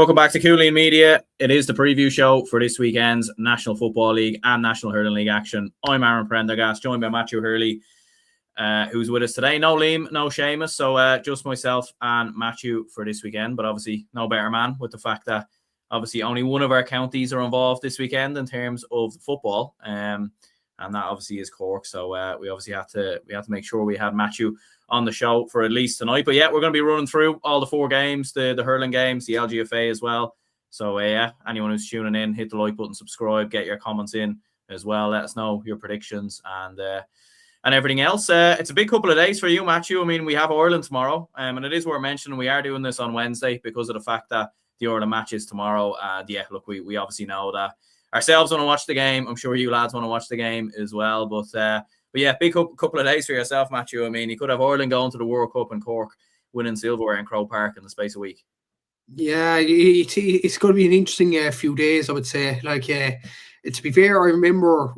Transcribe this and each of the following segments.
Welcome back to Cúilín Media. It is the preview show for this weekend's National Football League and National Hurling League action. I'm Aaron Prendergast, joined by Matthew Hurley, who's with us today. No Liam, no Seamus, so just myself and Matthew for this weekend. But obviously, no better man with the fact that obviously only one of our counties are involved this weekend in terms of football, and that obviously is Cork. So we obviously had to make sure we had Matthew on the show for at least tonight. But yeah, we're going to be running through all the 4 games, the hurling games, the LGFA as well. So yeah, anyone who's tuning in, hit the like button, subscribe, get your comments in as well. Let us know your predictions and everything else. It's a big couple of days for you, Matthew. I mean, we have Ireland tomorrow, and it is worth mentioning we are doing this on Wednesday because of the fact that the Ireland match is tomorrow. Yeah, look, we obviously know that ourselves want to watch the game. I'm sure you lads want to watch the game as well. But yeah, big couple of days for yourself, Matthew. I mean, you could have Ireland going to the World Cup in Cork, winning silverware in Croke Park in the space of a week. Yeah, it's going to be an interesting few days, I would say. To be fair, I remember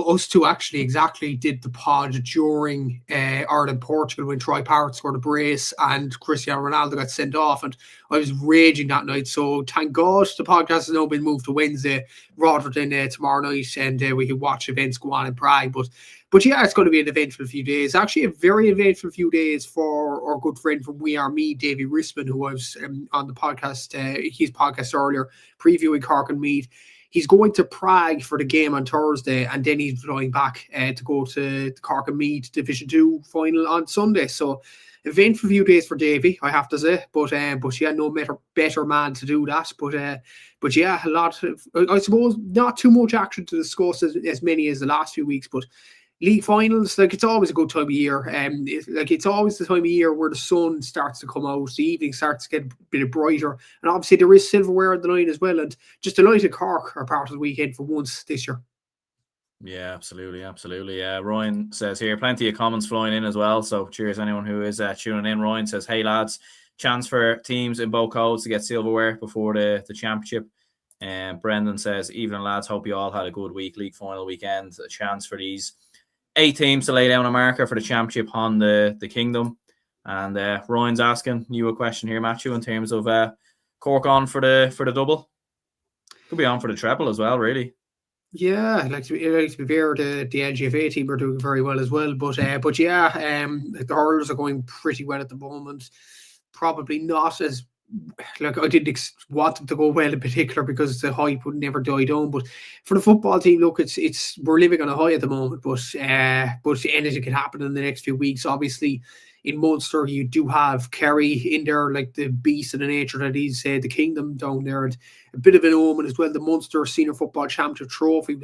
us two actually exactly did the pod during Ireland-Portugal when Troy Parrott scored a brace and Cristiano Ronaldo got sent off, and I was raging that night. So thank God the podcast has now been moved to Wednesday rather than tomorrow night, and we can watch events go on in Prague. But yeah, it's going to be an eventful few days. Actually, a very eventful few days for our good friend from We Are Me, Davy Risman, who I was on the podcast, his podcast earlier, previewing Cork and Meath. He's going to Prague for the game on Thursday, and then he's flying back to go to the Cork and Meath Division 2 final on Sunday. So, eventful few days for Davy, I have to say. But yeah, no better man to do that. But yeah, a lot of, I suppose, not too much action to discuss as many as the last few weeks, but league finals, it's always a good time of year. It's always the time of year where the sun starts to come out, the evening starts to get a bit brighter, and obviously there is silverware on the line as well. And just delighted Cork are part of the weekend for once this year. Yeah, absolutely. Ryan says here, plenty of comments flying in as well. So cheers anyone who is tuning in. Ryan says, "Hey lads, chance for teams in both codes to get silverware before the championship." And Brendan says, "Evening lads, hope you all had a good week, league final weekend. A chance for these 8 teams to lay down a marker for the championship on the Kingdom." And Ryan's asking you a question here, Matthew, in terms of Cork on for the double. Could be on for the treble as well, really. Yeah, to be fair, the LGFA team are doing very well as well. But yeah, the hurlers are going pretty well at the moment. Probably not as I didn't want them to go well in particular because the hype would never die down. But for the football team, look, it's we're living on a high at the moment. But anything can happen in the next few weeks. Obviously, in Munster, you do have Kerry in there, like the beast of the nature that is the Kingdom down there, and a bit of an omen as well. The Munster Senior Football Championship Trophy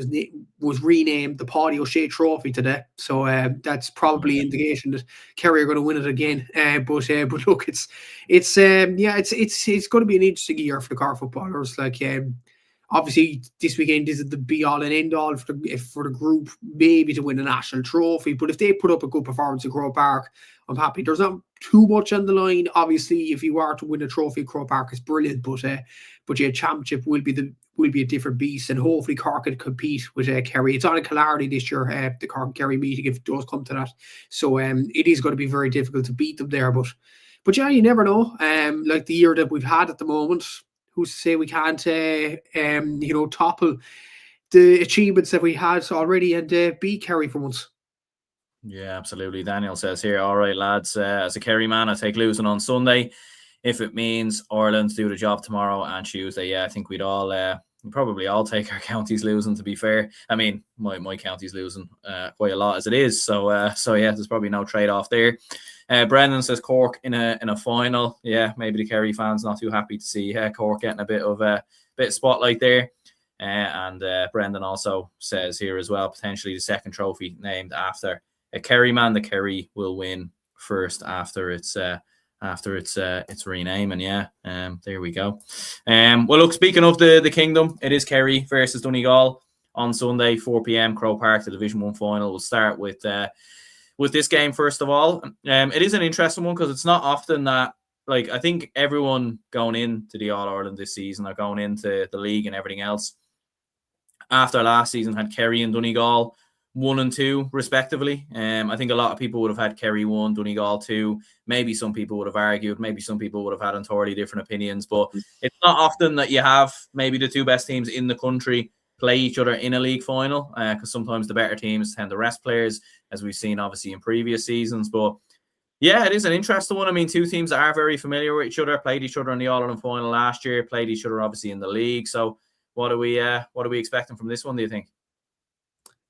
was renamed the Paddy O'Shea Trophy today, so that's probably an indication that Kerry are going to win it again. But look, it's going to be an interesting year for the Cork footballers. Obviously, this weekend isn't the be-all and end-all for the group, maybe to win a national trophy. But if they put up a good performance at Croke Park, I'm happy. There's not too much on the line. Obviously, if you are to win a trophy at Croke Park, it's brilliant. But yeah, championship will be a different beast, and hopefully Cork can compete with Kerry. It's on a Killarney this year, the Cork and Kerry meeting, if it does come to that. So it is going to be very difficult to beat them there. But yeah, you never know. Like the year that we've had at the moment, who's to say we can't, topple the achievements that we had already and beat Kerry for once. Yeah, absolutely. Daniel says here, all right, lads, as a Kerry man, I take losing on Sunday. If it means Ireland do the job tomorrow and Tuesday, yeah, I think we'd probably all take our counties losing, to be fair. I mean, my county's losing quite a lot as it is. So yeah, there's probably no trade-off there. Brendan says Cork in a final. Yeah, maybe the Kerry fans not too happy to see Cork getting a bit of spotlight there. And Brendan also says here as well, potentially the second trophy named after a Kerry man. The Kerry will win first after its rename. And yeah, there we go. Well, look, speaking of the Kingdom, it is Kerry versus Donegal on Sunday, 4 p.m. Croke Park. The Division 1 final. We'll start with this game first of all. It is an interesting one because it's not often that, I think everyone going into the All-Ireland this season or going into the league and everything else after last season had Kerry and Donegal 1 and 2 respectively. I think a lot of people would have had Kerry 1, Donegal 2. Maybe some people would have argued. Maybe some people would have had entirely different opinions. But it's not often that you have maybe the two best teams in the country play each other in a league final, because sometimes the better teams tend to rest players, as we've seen obviously in previous seasons. But yeah, it is an interesting one. I mean, two teams that are very familiar with each other, played each other in the All-Ireland final last year, played each other obviously in the league. So what are we expecting from this one, do you think?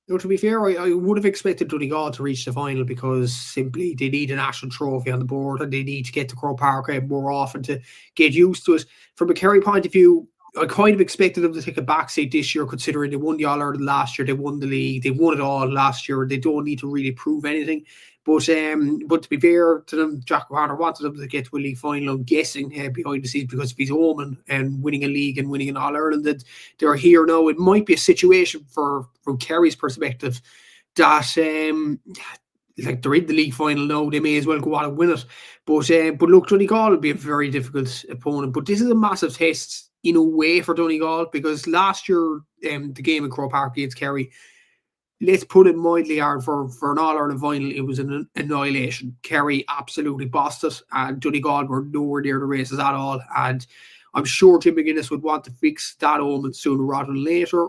No, to be fair, I would have expected Donegal to reach the final because simply they need a national trophy on the board and they need to get to Croke Park more often to get used to it. From a Kerry point of view, I kind of expected them to take a backseat this year, considering they won the All-Ireland last year, they won the league, they won it all last year. They don't need to really prove anything. But to be fair to them, Jack O'Connor wanted them to get to a league final, I'm guessing, behind the scenes, because of his home and winning a league and winning an All-Ireland. That they're here now. It might be a situation from Kerry's perspective that like they're in the league final now, they may as well go on and win it. But look, Donegal will be a very difficult opponent. But this is a massive test in a way for Donegal, because last year the game in Croke Park against Kerry, let's put it mildly hard, for an All-Ireland final, it was an annihilation. Kerry absolutely bossed it, and Donegal were nowhere near the races at all. And I'm sure Jim McGuinness would want to fix that omen sooner rather than later.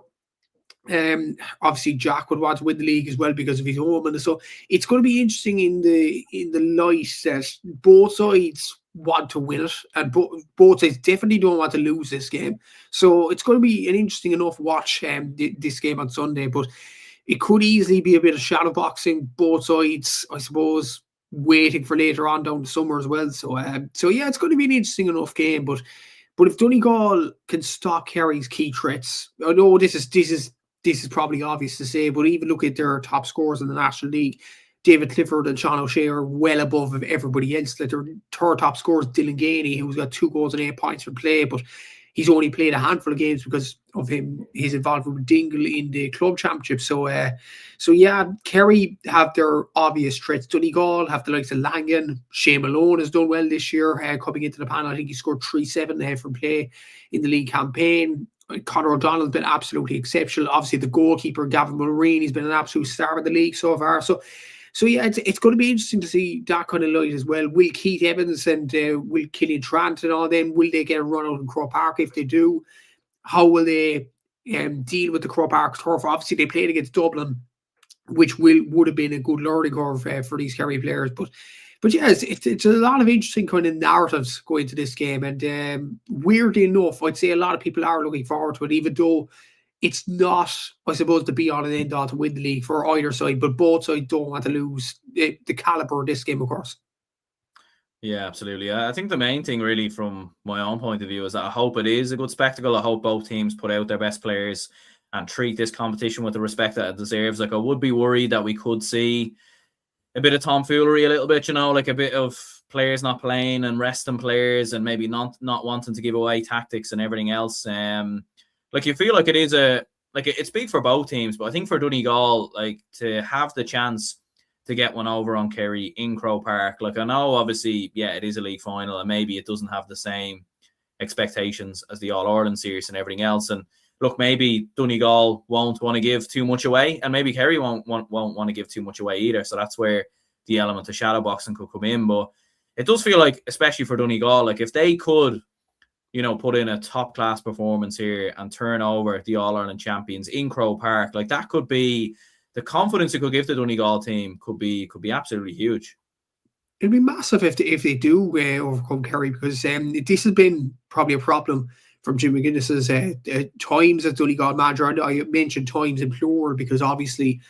Obviously Jack would want to win the league as well because of his home, and so it's going to be interesting in the light that both sides want to win it, and both sides definitely don't want to lose this game. So it's going to be an interesting enough watch, this game on Sunday. But it could easily be a bit of shadow boxing, both sides, I suppose, waiting for later on down the summer as well. So yeah, it's going to be an interesting enough game. But if Donegal can stop Kerry's key threats, I know this is probably obvious to say, but even look at their top scorers in the National League. David Clifford and Sean O'Shea are well above everybody else. Like, their third top scorer is Dylan Ganey, who's got 2 goals and 8 points for play, but he's only played a handful of games because of his involvement with Dingle in the club championship. So yeah, Kerry have their obvious threats. Donegal have the likes of Langan. Shane Malone has done well this year, coming into the panel. I think he scored 3-7 from play in the league campaign. Conor O'Donnell's been absolutely exceptional. Obviously, the goalkeeper, Gavin Mulroney, he's been an absolute star in the league so far. So yeah, it's going to be interesting to see that kind of light as well. Will Keith Evans and will Killian Trant and all them, will they get a run out in Croke Park? If they do, how will they deal with the Croke Park turf? Obviously, they played against Dublin, which would have been a good learning curve for these Kerry players. But yeah, it's a lot of interesting kind of narratives going to this game. And weirdly enough, I'd say a lot of people are looking forward to it, even though it's not, I suppose, the be-all and end-all to win the league for either side. But both sides don't want to lose the calibre of this game, of course. Yeah, absolutely. I think the main thing really from my own point of view is that I hope it is a good spectacle. I hope both teams put out their best players and treat this competition with the respect that it deserves. Like, I would be worried that we could see a bit of tomfoolery a little bit, like a bit of players not playing and resting players and maybe not wanting to give away tactics and everything else. Like, you feel like it is it's big for both teams, but I think for Donegal, like, to have the chance to get one over on Kerry in Croke Park, like, I know obviously, yeah, it is a league final and maybe it doesn't have the same expectations as the All-Ireland series and everything else. And look, maybe Donegal won't want to give too much away, and maybe Kerry won't want to give too much away either. So that's where the element of shadow boxing could come in. But it does feel like, especially for Donegal, like, if they could, put in a top class performance here and turn over the All-Ireland champions in Croke Park, like, that could be the confidence it could give the Donegal team could be absolutely huge. It'd be massive if they do overcome Kerry, because this has been probably a problem from Jim McGuinness's times as Donegal manager. And I mentioned times in plural because obviously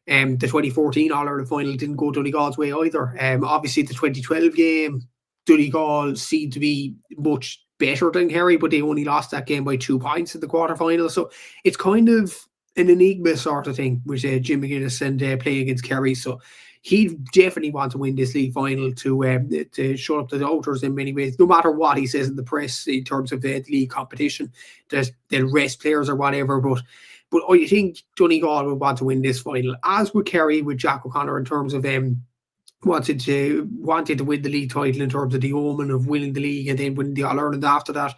the 2014 All-Ireland final didn't go Donegal's way either. Obviously the 2012 game, Donegal seemed to be much better than Kerry, but they only lost that game by 2 points in the quarterfinal. So it's kind of an enigma sort of thing with Jim McGuinness and playing against Kerry. So he'd definitely want to win this league final to shut up the doubters in many ways, no matter what he says in the press in terms of the league competition, that they'll rest players or whatever. But I think Donegal would want to win this final, as would Kerry with Jack O'Connor, in terms of wanted to win the league title, in terms of the omen of winning the league and then winning the All-Ireland after that.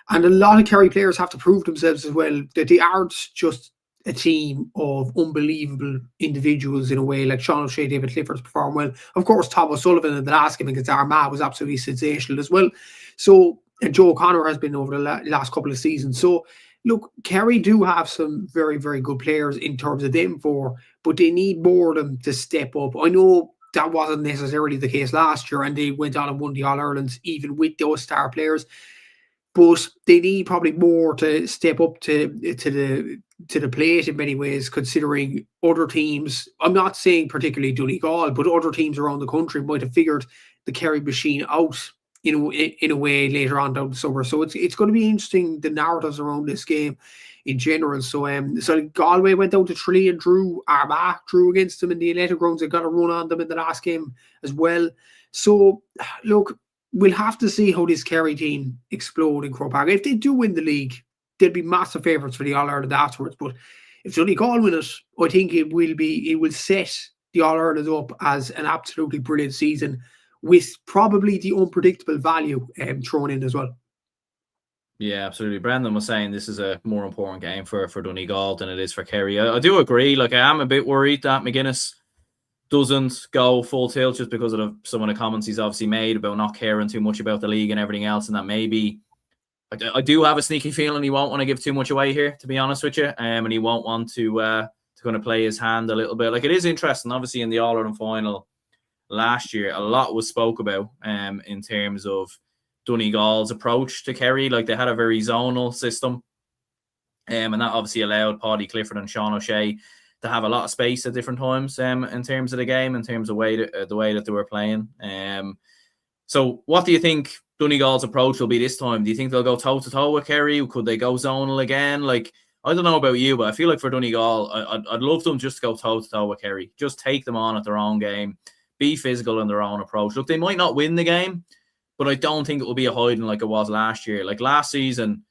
And a lot of Kerry players have to prove themselves as well, that they aren't just a team of unbelievable individuals in a way, like Sean O'Shea, David Clifford's performed well. Of course, Tom O'Sullivan in the last game against Armagh was absolutely sensational as well. So, and Joe O'Connor has been over the last couple of seasons. So, look, Kerry do have some very, very good players in terms of them four, but they need more of them to step up. I know that wasn't necessarily the case last year, and they went on and won the All-Irelands even with those star players. But they need probably more to step up to the plate in many ways, considering other teams. I'm not saying particularly Donegal, but other teams around the country might have figured the Kerry machine out in a way later on down the summer. So it's going to be interesting, the narratives around this game in general. So Galway went down to Tralee and drew. Armagh drew against them in the Athletic Grounds. They got a run on them in the last game as well. So look, we'll have to see how this Kerry team explode in Croke Park. If they do win the league, they'll be massive favourites for the All-Ireland afterwards. But if Donegal win it, I think it will set the All-Ireland up as an absolutely brilliant season, with probably the unpredictable value thrown in as well. Yeah, absolutely. Brendan was saying this is a more important game for Donegal than it is for Kerry. I do agree. Like, I am a bit worried that McGuinness doesn't go full tilt just because of some of the comments he's obviously made about not caring too much about the league and everything else, and that maybe I do have a sneaky feeling he won't want to give too much away here, to be honest with you, and he won't want to kind of play his hand a little bit. Like, it is interesting, obviously, in the All-Ireland final last year, a lot was spoke about in terms of Donegal's approach to Kerry. Like, they had a very zonal system, and that obviously allowed Paddy Clifford and Sean O'Shea to have a lot of space at different times in terms of the game, in terms of the way that they were playing. So what do you think Donegal's approach will be this time? Do you think they'll go toe-to-toe with Kerry? Could they go zonal again? Like, I don't know about you, but I feel like for Donegal, I'd love them just to go toe-to-toe with Kerry. Just take them on at their own game. Be physical in their own approach. Look, they might not win the game, but I don't think it will be a hiding like it was last year. Like last season,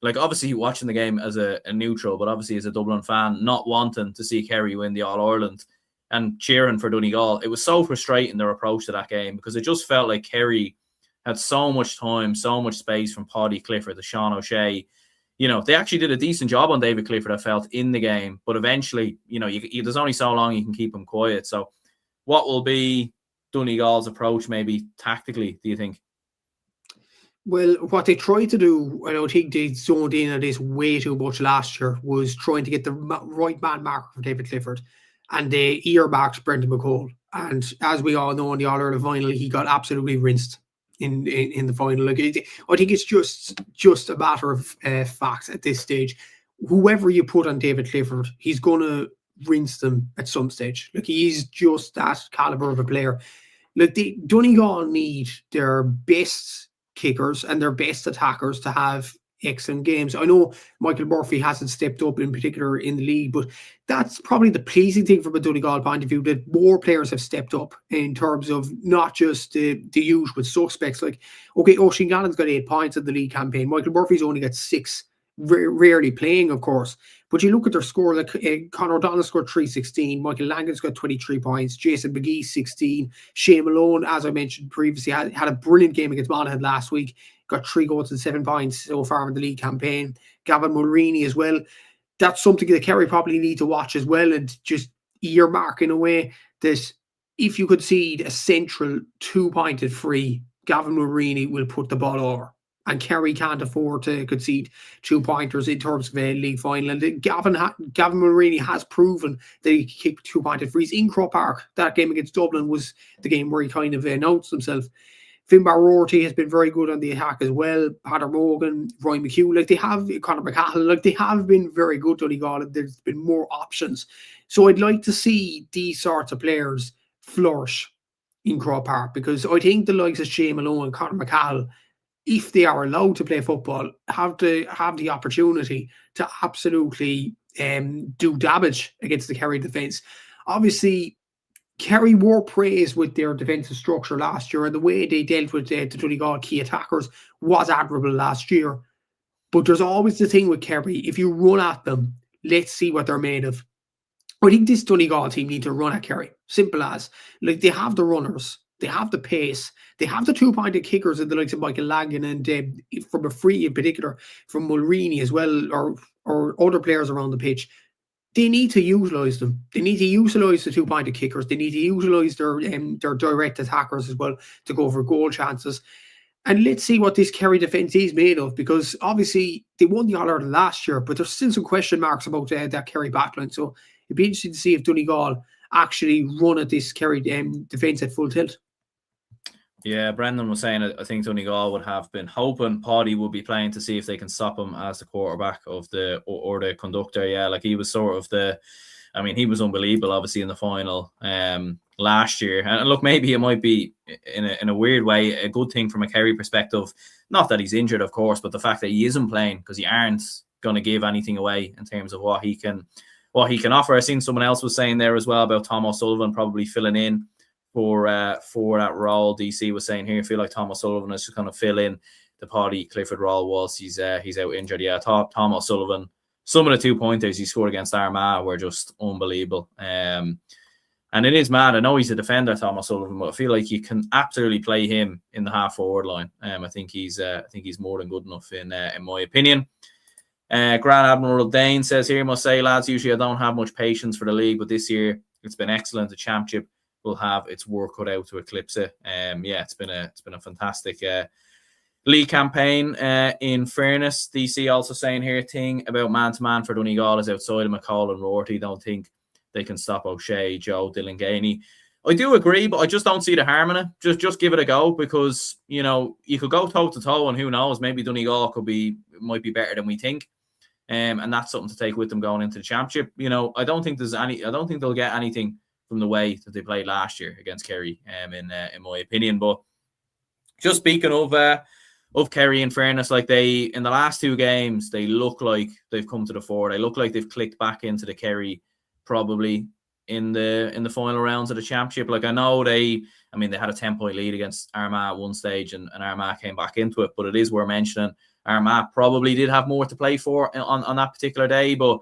like obviously watching the game as a neutral, but obviously as a Dublin fan, not wanting to see Kerry win the All-Ireland and cheering for Donegal, it was so frustrating, their approach to that game, because it just felt like Kerry had so much time, so much space from Paddy Clifford to Sean O'Shea. You know, they actually did a decent job on David Clifford, I felt, in the game, but eventually, you know, there's only so long you can keep him quiet. So what will be Donegal's approach maybe tactically, do you think? Well, what they tried to do, I don't think they zoned in on this way too much last year, was trying to get the right man marker for David Clifford, and they earmarked Brendan McCole. And as we all know, in the All-Ireland final, he got absolutely rinsed in the final. Like, I think it's just a matter of fact at this stage. Whoever you put on David Clifford, he's going to rinse them at some stage. Like, he's just that caliber of a player. Like, the Donegal need their best kickers and their best attackers to have excellent games. I know Michael Murphy hasn't stepped up in particular in the league, but that's probably the pleasing thing from a Donegal point of view, that more players have stepped up in terms of not just the usual suspects. Like, okay, Oisin Gannon's got 8 points in the league campaign. Michael Murphy's only got 6, rarely playing, of course. But you look at their score, like Conor O'Donnell scored 316, Michael Langan's got 23 points, Jason McGee 16, Shane Malone, as I mentioned previously, had a brilliant game against Monaghan last week, got 3 goals and 7 points so far in the league campaign. Gavin Mulroney as well. That's something that Kerry probably need to watch as well, and just earmark in a way that if you concede a central 2-pointed free, Gavin Mulroney will put the ball over. And Kerry can't afford to concede 2-pointers in terms of a league final. And Gavin Mulroney has proven that he can kick 2-pointed frees in Croke Park. That game against Dublin was the game where he kind of announced himself. Finbar Rorty has been very good on the attack as well. Peadar Morgan, Ryan McHugh, like they have Conor McCahill, like they have been very good, Donegal, and there's been more options. So I'd like to see these sorts of players flourish in Croke Park, because I think the likes of Shane Malone and Conor McCahill, if they are allowed to play football, have the opportunity to absolutely do damage against the Kerry defence. Obviously, Kerry were praised with their defensive structure last year, and the way they dealt with the Donegal key attackers was admirable last year. But there's always the thing with Kerry, if you run at them, let's see what they're made of. I think this Donegal team need to run at Kerry. Simple as. Like, they have the runners, they have the pace, they have the 2-pointed kickers in the likes of Michael Langan, and from a free in particular, from Mulroney as well, or other players around the pitch. they need to utilise them. They need to utilise the 2-pointed kickers. They need to utilise their direct attackers as well to go for goal chances. And let's see what this Kerry defence is made of, because obviously they won the All-Ireland last year, but there's still some question marks about that Kerry backline. So it'd be interesting to see if Donegal actually run at this Kerry defence at full tilt. Yeah, Brendan was saying I think Donegal would have been hoping Paddy would be playing to see if they can stop him as the quarterback of the or the conductor. Yeah, like he was sort of he was unbelievable obviously in the final last year. And look, maybe it might be in a weird way a good thing from a Kerry perspective. Not that he's injured, of course, but the fact that he isn't playing, because he aren't going to give anything away in terms of what he can offer. I seen someone else was saying there as well about Tom O'Sullivan probably filling in for that role. DC was saying here, I feel like Tom O'Sullivan is just going to fill in the Paddy Clifford role whilst he's out injured. Yeah, Tom O'Sullivan, some of the 2-pointers he scored against Armagh were just unbelievable. And it is mad. I know he's a defender, Tom O'Sullivan, but I feel like you can absolutely play him in the half-forward line. I think he's more than good enough in my opinion. Grand Admiral Dane says here, must say, lads, usually I don't have much patience for the league, but this year it's been excellent. The championship will have its work cut out to eclipse it. It's been a fantastic league campaign. In fairness, DC also saying here, thing about man-to-man for Donegal is outside of McCall and Rorty. Don't think they can stop O'Shea, Joe, Dylan Gainey. I do agree, but I just don't see the harm in it. Just give it a go, because you could go toe to toe, and who knows, maybe Donegal might be better than we think. And that's something to take with them going into the championship. I don't think they'll get anything from the way that they played last year against Kerry, in my opinion. But just speaking of Kerry, in fairness, like in the last 2 games, they look like they've come to the fore. They look like they've clicked back into the Kerry probably in the final rounds of the championship. Like I know they had a 10-point lead against Armagh at one stage, and Armagh came back into it. But it is worth mentioning Armagh probably did have more to play for on that particular day. But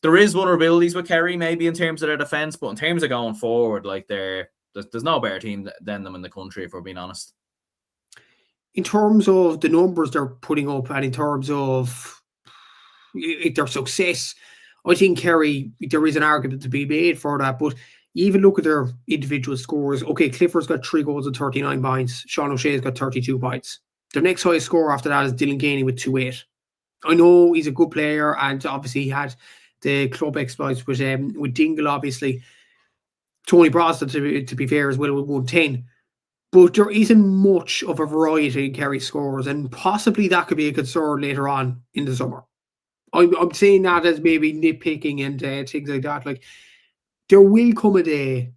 there is vulnerabilities with Kerry, maybe in terms of their defence, but in terms of going forward, like there's no better team than them in the country, if we're being honest. In terms of the numbers they're putting up, and in terms of their success, I think Kerry, there is an argument to be made for that. But you even look at their individual scores. Okay, Clifford's got 3 goals and 39 points. Sean O'Shea's got 32 points. Their next highest score after that is Dylan Gainey with 2-8. I know he's a good player, and obviously he had the club exploits with Dingle, obviously. Tony Brosnan, to be fair, as well, with 110. But there isn't much of a variety in Kerry scores, and possibly that could be a concern later on in the summer. I'm saying that as maybe nitpicking and things like that. Like, there will come a day.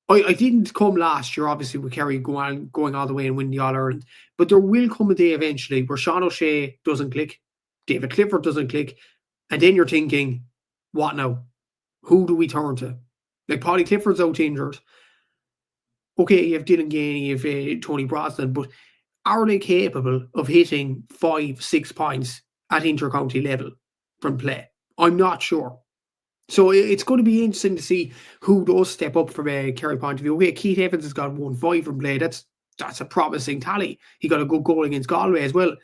I didn't come last year, obviously, with Kerry going all the way and winning the All-Ireland. But there will come a day eventually where Sean O'Shea doesn't click, David Clifford doesn't click, and then you're thinking, what now? Who do we turn to? Like, Paddy Clifford's out injured. Okay, you have Dylan Gainey, you have Tony Brosnan, but are they capable of hitting 5-6 points at inter-county level from play? I'm not sure. So it's going to be interesting to see who does step up from a Kerry point of view. Okay, Keith Evans has got 1-5 from play. That's a promising tally. He got a good goal against Galway as well.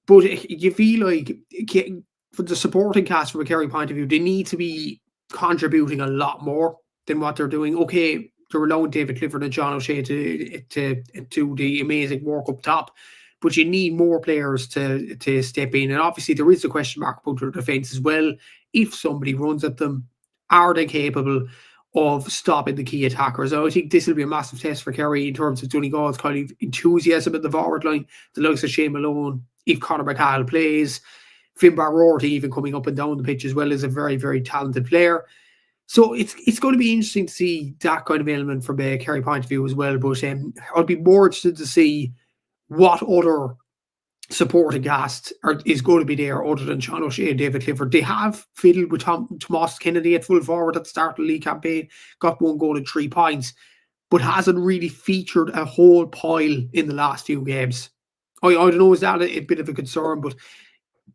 But you feel like, for the supporting cast from a Kerry point of view, they need to be contributing a lot more than what they're doing. Okay, they're allowing David Clifford and John O'Shea to do the amazing work up top, but you need more players to step in. And obviously there is a question mark about their defence as well. If somebody runs at them, are they capable of stopping the key attackers? I think this will be a massive test for Kerry in terms of Donegal's kind of enthusiasm at the forward line. The likes of Shane Malone, if Conor McCall plays, Finbar Rorty even coming up and down the pitch as well, is a very, very talented player. So it's going to be interesting to see that kind of element from a Kerry point of view as well. But I'd be more interested to see what other supporting cast is going to be there other than Sean O'Shea and David Clifford. They have fiddled with Tomas Kennedy at full forward at the start of the league campaign, got 1 goal and 3 points, but hasn't really featured a whole pile in the last few games. I don't know, is that a bit of a concern?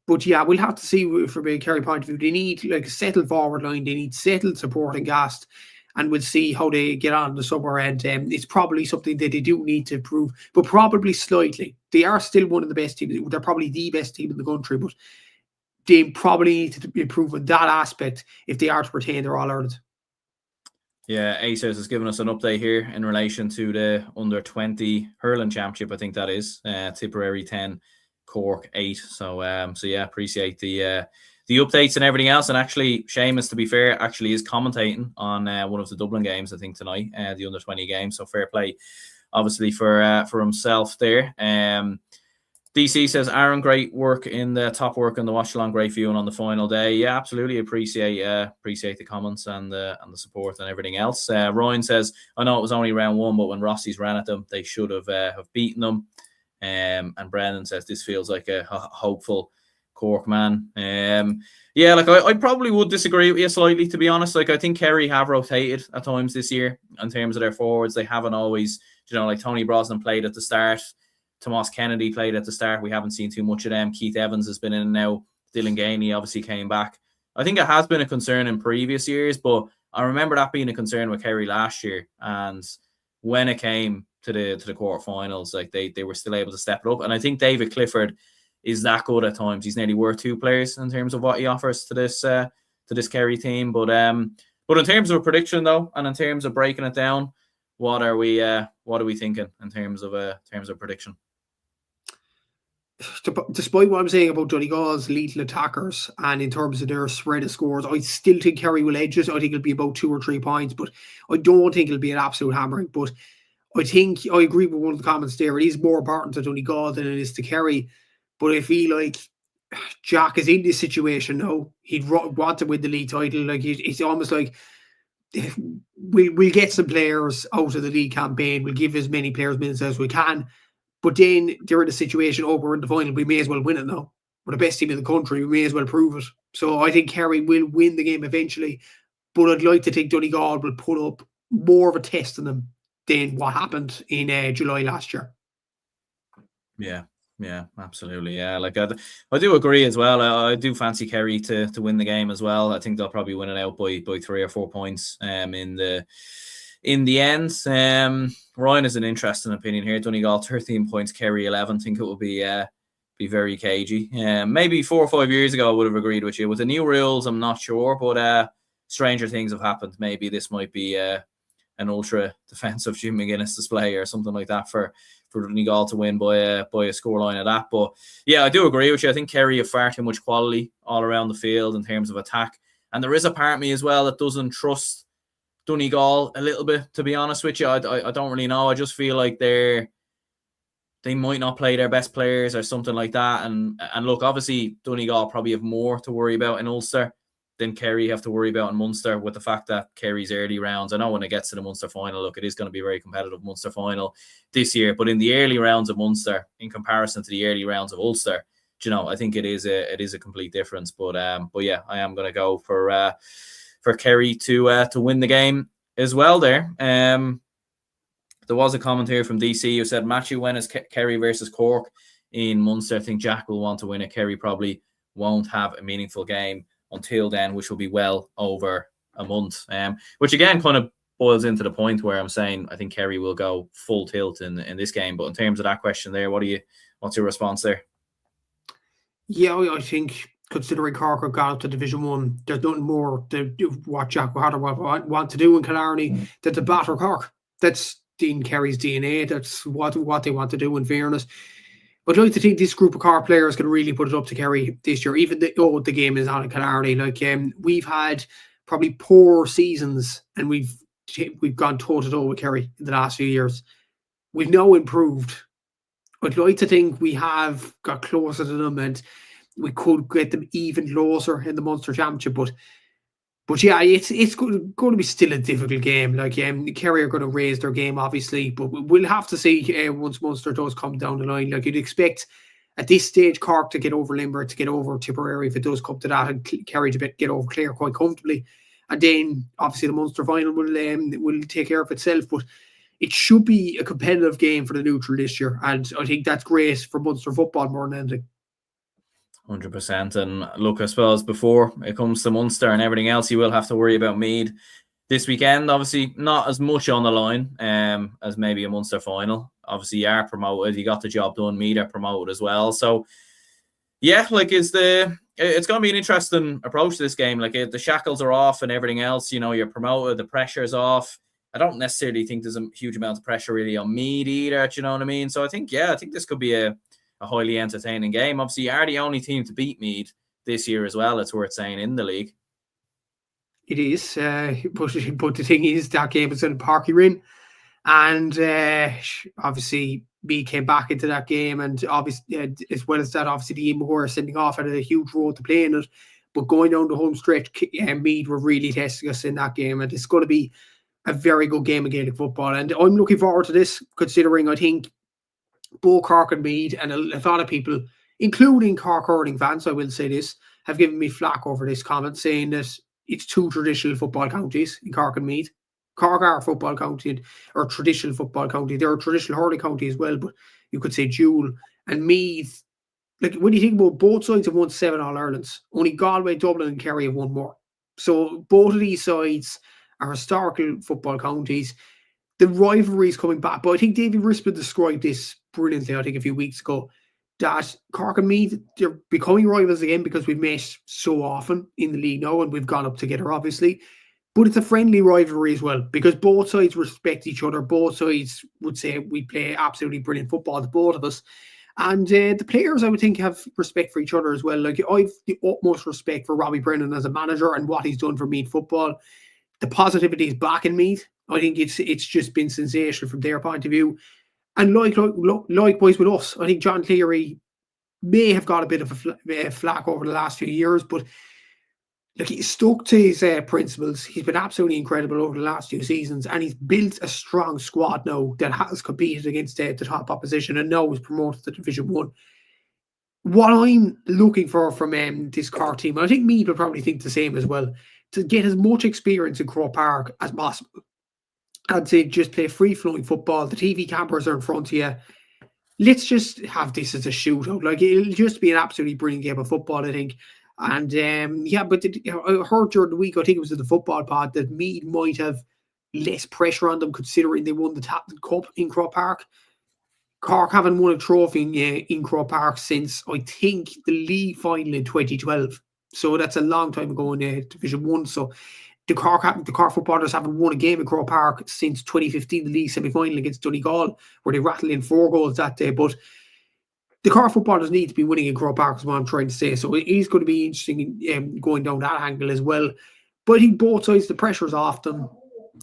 But yeah, we'll have to see from a Kerry point of view. They need like a settled forward line. They need settled supporting cast, and we'll see how they get on in the summer. And it's probably something that they do need to improve, but probably slightly. They are still one of the best teams. They're probably the best team in the country, but they probably need to improve on that aspect if they are to retain their All-Ireland. Yeah, ASOS has given us an update here in relation to the under-20 hurling championship. I think that is Tipperary 10, Cork 8. So yeah, appreciate the updates and everything else. And actually, Seamus, to be fair, actually is commentating on one of the Dublin games, I think, tonight, the under-20 game. So fair play, obviously, for himself there. DC says, Aaron, great work in the top work and the watch along, great viewing on the final day. Yeah, absolutely. Appreciate the comments and the support and everything else. Ryan says, I know it was only round 1, but when Rossies ran at them, they should have beaten them. And Brendan says, this feels like a hopeful Cork man. Yeah, like I probably would disagree with you slightly, to be honest. Like I think Kerry have rotated at times this year in terms of their forwards. They haven't always, like Tony Brosnan played at the start. Tomas Kennedy played at the start. We haven't seen too much of them. Keith Evans has been in now. Dylan Gainey obviously came back. I think it has been a concern in previous years, but I remember that being a concern with Kerry last year. And when it came to the quarterfinals, like they were still able to step it up. And I think David Clifford is that good at times. He's nearly worth 2 players in terms of what he offers to this Kerry team. But in terms of a prediction though, and in terms of breaking it down, what are we thinking in terms of prediction? Despite what I'm saying about Donegal's lethal attackers and in terms of their spread of scores, I still think Kerry will edge it. I think it'll be about 2 or 3 points, but I don't think it'll be an absolute hammering. But I think I agree with one of the comments there. It is more important to Donegal than it is to Kerry. But I feel like Jack is in this situation now. He'd want to win the league title. Like it's almost like we'll get some players out of the league campaign. We'll give as many players minutes as we can. But then they're in a situation, we're in the final, we may as well win it now. We're the best team in the country, we may as well prove it. So I think Kerry will win the game eventually, but I'd like to think Donegal will put up more of a test on them than what happened in July last year. Yeah, absolutely. Yeah, like I do agree as well. I do fancy Kerry to win the game as well. I think they'll probably win it out by 3 or 4 points in the end. Ryan has an interesting opinion here. Donegal 13 points, Kerry 11. I think it will be very cagey. Maybe 4 or 5 years ago I would have agreed with you. With the new rules, I'm not sure, but stranger things have happened. Maybe this might be an ultra defensive Jim McGuinness display or something like that for Donegal to win by a scoreline of that. But yeah, I do agree with you. I think Kerry have far too much quality all around the field in terms of attack. And there is a part of me as well that doesn't trust Donegal a little bit, to be honest with you. I don't really know. I just feel like they might not play their best players or something like that. And look, obviously Donegal probably have more to worry about in Ulster than Kerry have to worry about in Munster, with the fact that Kerry's early rounds, I know when it gets to the Munster final, look, it is going to be a very competitive Munster final this year, but in the early rounds of Munster in comparison to the early rounds of Ulster, I think it is a complete difference. But yeah, I am going to go for Kerry to win the game as well there. There was a comment here from DC who said, Matthew, when is Kerry versus Cork in Munster? I think Jack will want to win it. Kerry probably won't have a meaningful game until then, which will be well over a month. Which again kind of boils into the point where I'm saying I think Kerry will go full tilt in this game. But in terms of that question there, what's your response there? Yeah, I think considering Cork have got up to Division 1, there's nothing more to what Jack O'Hara want to do in Killarney than to batter Cork. That's in Kerry's DNA. That's what they want to do, in fairness. I'd like to think this group of Cork players can really put it up to Kerry this year, even though the game is on in Killarney. Like we've had probably poor seasons and we've gone toe-to-toe with Kerry in the last few years. We've now improved. I'd like to think we have got closer to them and we could get them even closer in the Munster Championship. But yeah, it's going to be still a difficult game. Like Kerry are going to raise their game, obviously, but we'll have to see once Munster does come down the line. Like you'd expect at this stage, Cork to get over Limerick, to get over Tipperary if it does come to that, and Kerry to get over Clare quite comfortably. And then obviously the Munster final will take care of itself. But it should be a competitive game for the neutral this year, and I think that's great for Munster football more than anything. 100%. And look, I suppose before it comes to Munster and everything else, you will have to worry about Meath this weekend. Obviously, not as much on the line as maybe a Munster final. Obviously, you are promoted. You got the job done. Meath are promoted as well. So, yeah, like is the it's going to be an interesting approach to this game. Like the shackles are off and everything else. You're promoted, the pressure's off. I don't necessarily think there's a huge amount of pressure really on Meath either. Do you know what I mean? So I think this could be a highly entertaining game. Obviously, you are the only team to beat Meath this year as well. It's worth saying in the league. It is, but the thing is, that game is in Páirc Uí Rinn, and obviously Meath came back into that game, and obviously as well as that, obviously the Imagor sending off had a huge role to play in it. But going down the home stretch, Meath were really testing us in that game, and it's going to be a very good game of Gaelic football. And I'm looking forward to this, considering I think both Cork and Meath and a lot of people, including Cork hurling fans, I will say this, have given me flack over this comment, saying that it's two traditional football counties in Cork and Meath. Cork are a football county, or traditional football county. They're a traditional hurling county as well, but you could say dual. And Meath, like when you think about, both sides have won 7 All-Irelands. Only Galway, Dublin and Kerry have won more. So both of these sides are historical football counties. The rivalry is coming back, but I think David Rispin described this brilliantly, I think, a few weeks ago, that Cork and Meath, they're becoming rivals again because we've met so often in the league now, and we've gone up together, obviously. But it's a friendly rivalry as well, because both sides respect each other. Both sides would say we play absolutely brilliant football, the both of us. And the players, I would think, have respect for each other as well. Like, I've the utmost respect for Robbie Brennan as a manager and what he's done for Meath football. The positivity is back in Meath. I think it's just been sensational from their point of view. And likewise with us, I think John Cleary may have got a bit of a flack over the last few years, but like, he's stuck to his principles. He's been absolutely incredible over the last few seasons, and he's built a strong squad now that has competed against the top opposition and now is promoted to Division 1. What I'm looking for from this Cork team, I think Meath will probably think the same as well, to get as much experience in Croke Park as possible. And to just play free-flowing football. The TV cameras are in front of you. Let's just have this as a shootout. Like, it'll just be an absolutely brilliant game of football, I think. And but I heard during the week, I think it was in the football pod, that Meath might have less pressure on them considering they won the Tapton Cup in Croke Park. Cork haven't won a trophy in Croke Park since, I think, the league final in 2012. So that's a long time ago in Division 1. So the Cork footballers haven't won a game in Croke Park since 2015, the league semi-final against Donegal, where they rattled in 4 goals that day. But the Cork footballers need to be winning in Croke Park, is what I'm trying to say. So it is going to be interesting going down that angle as well. But I think both sides, the pressure's off them.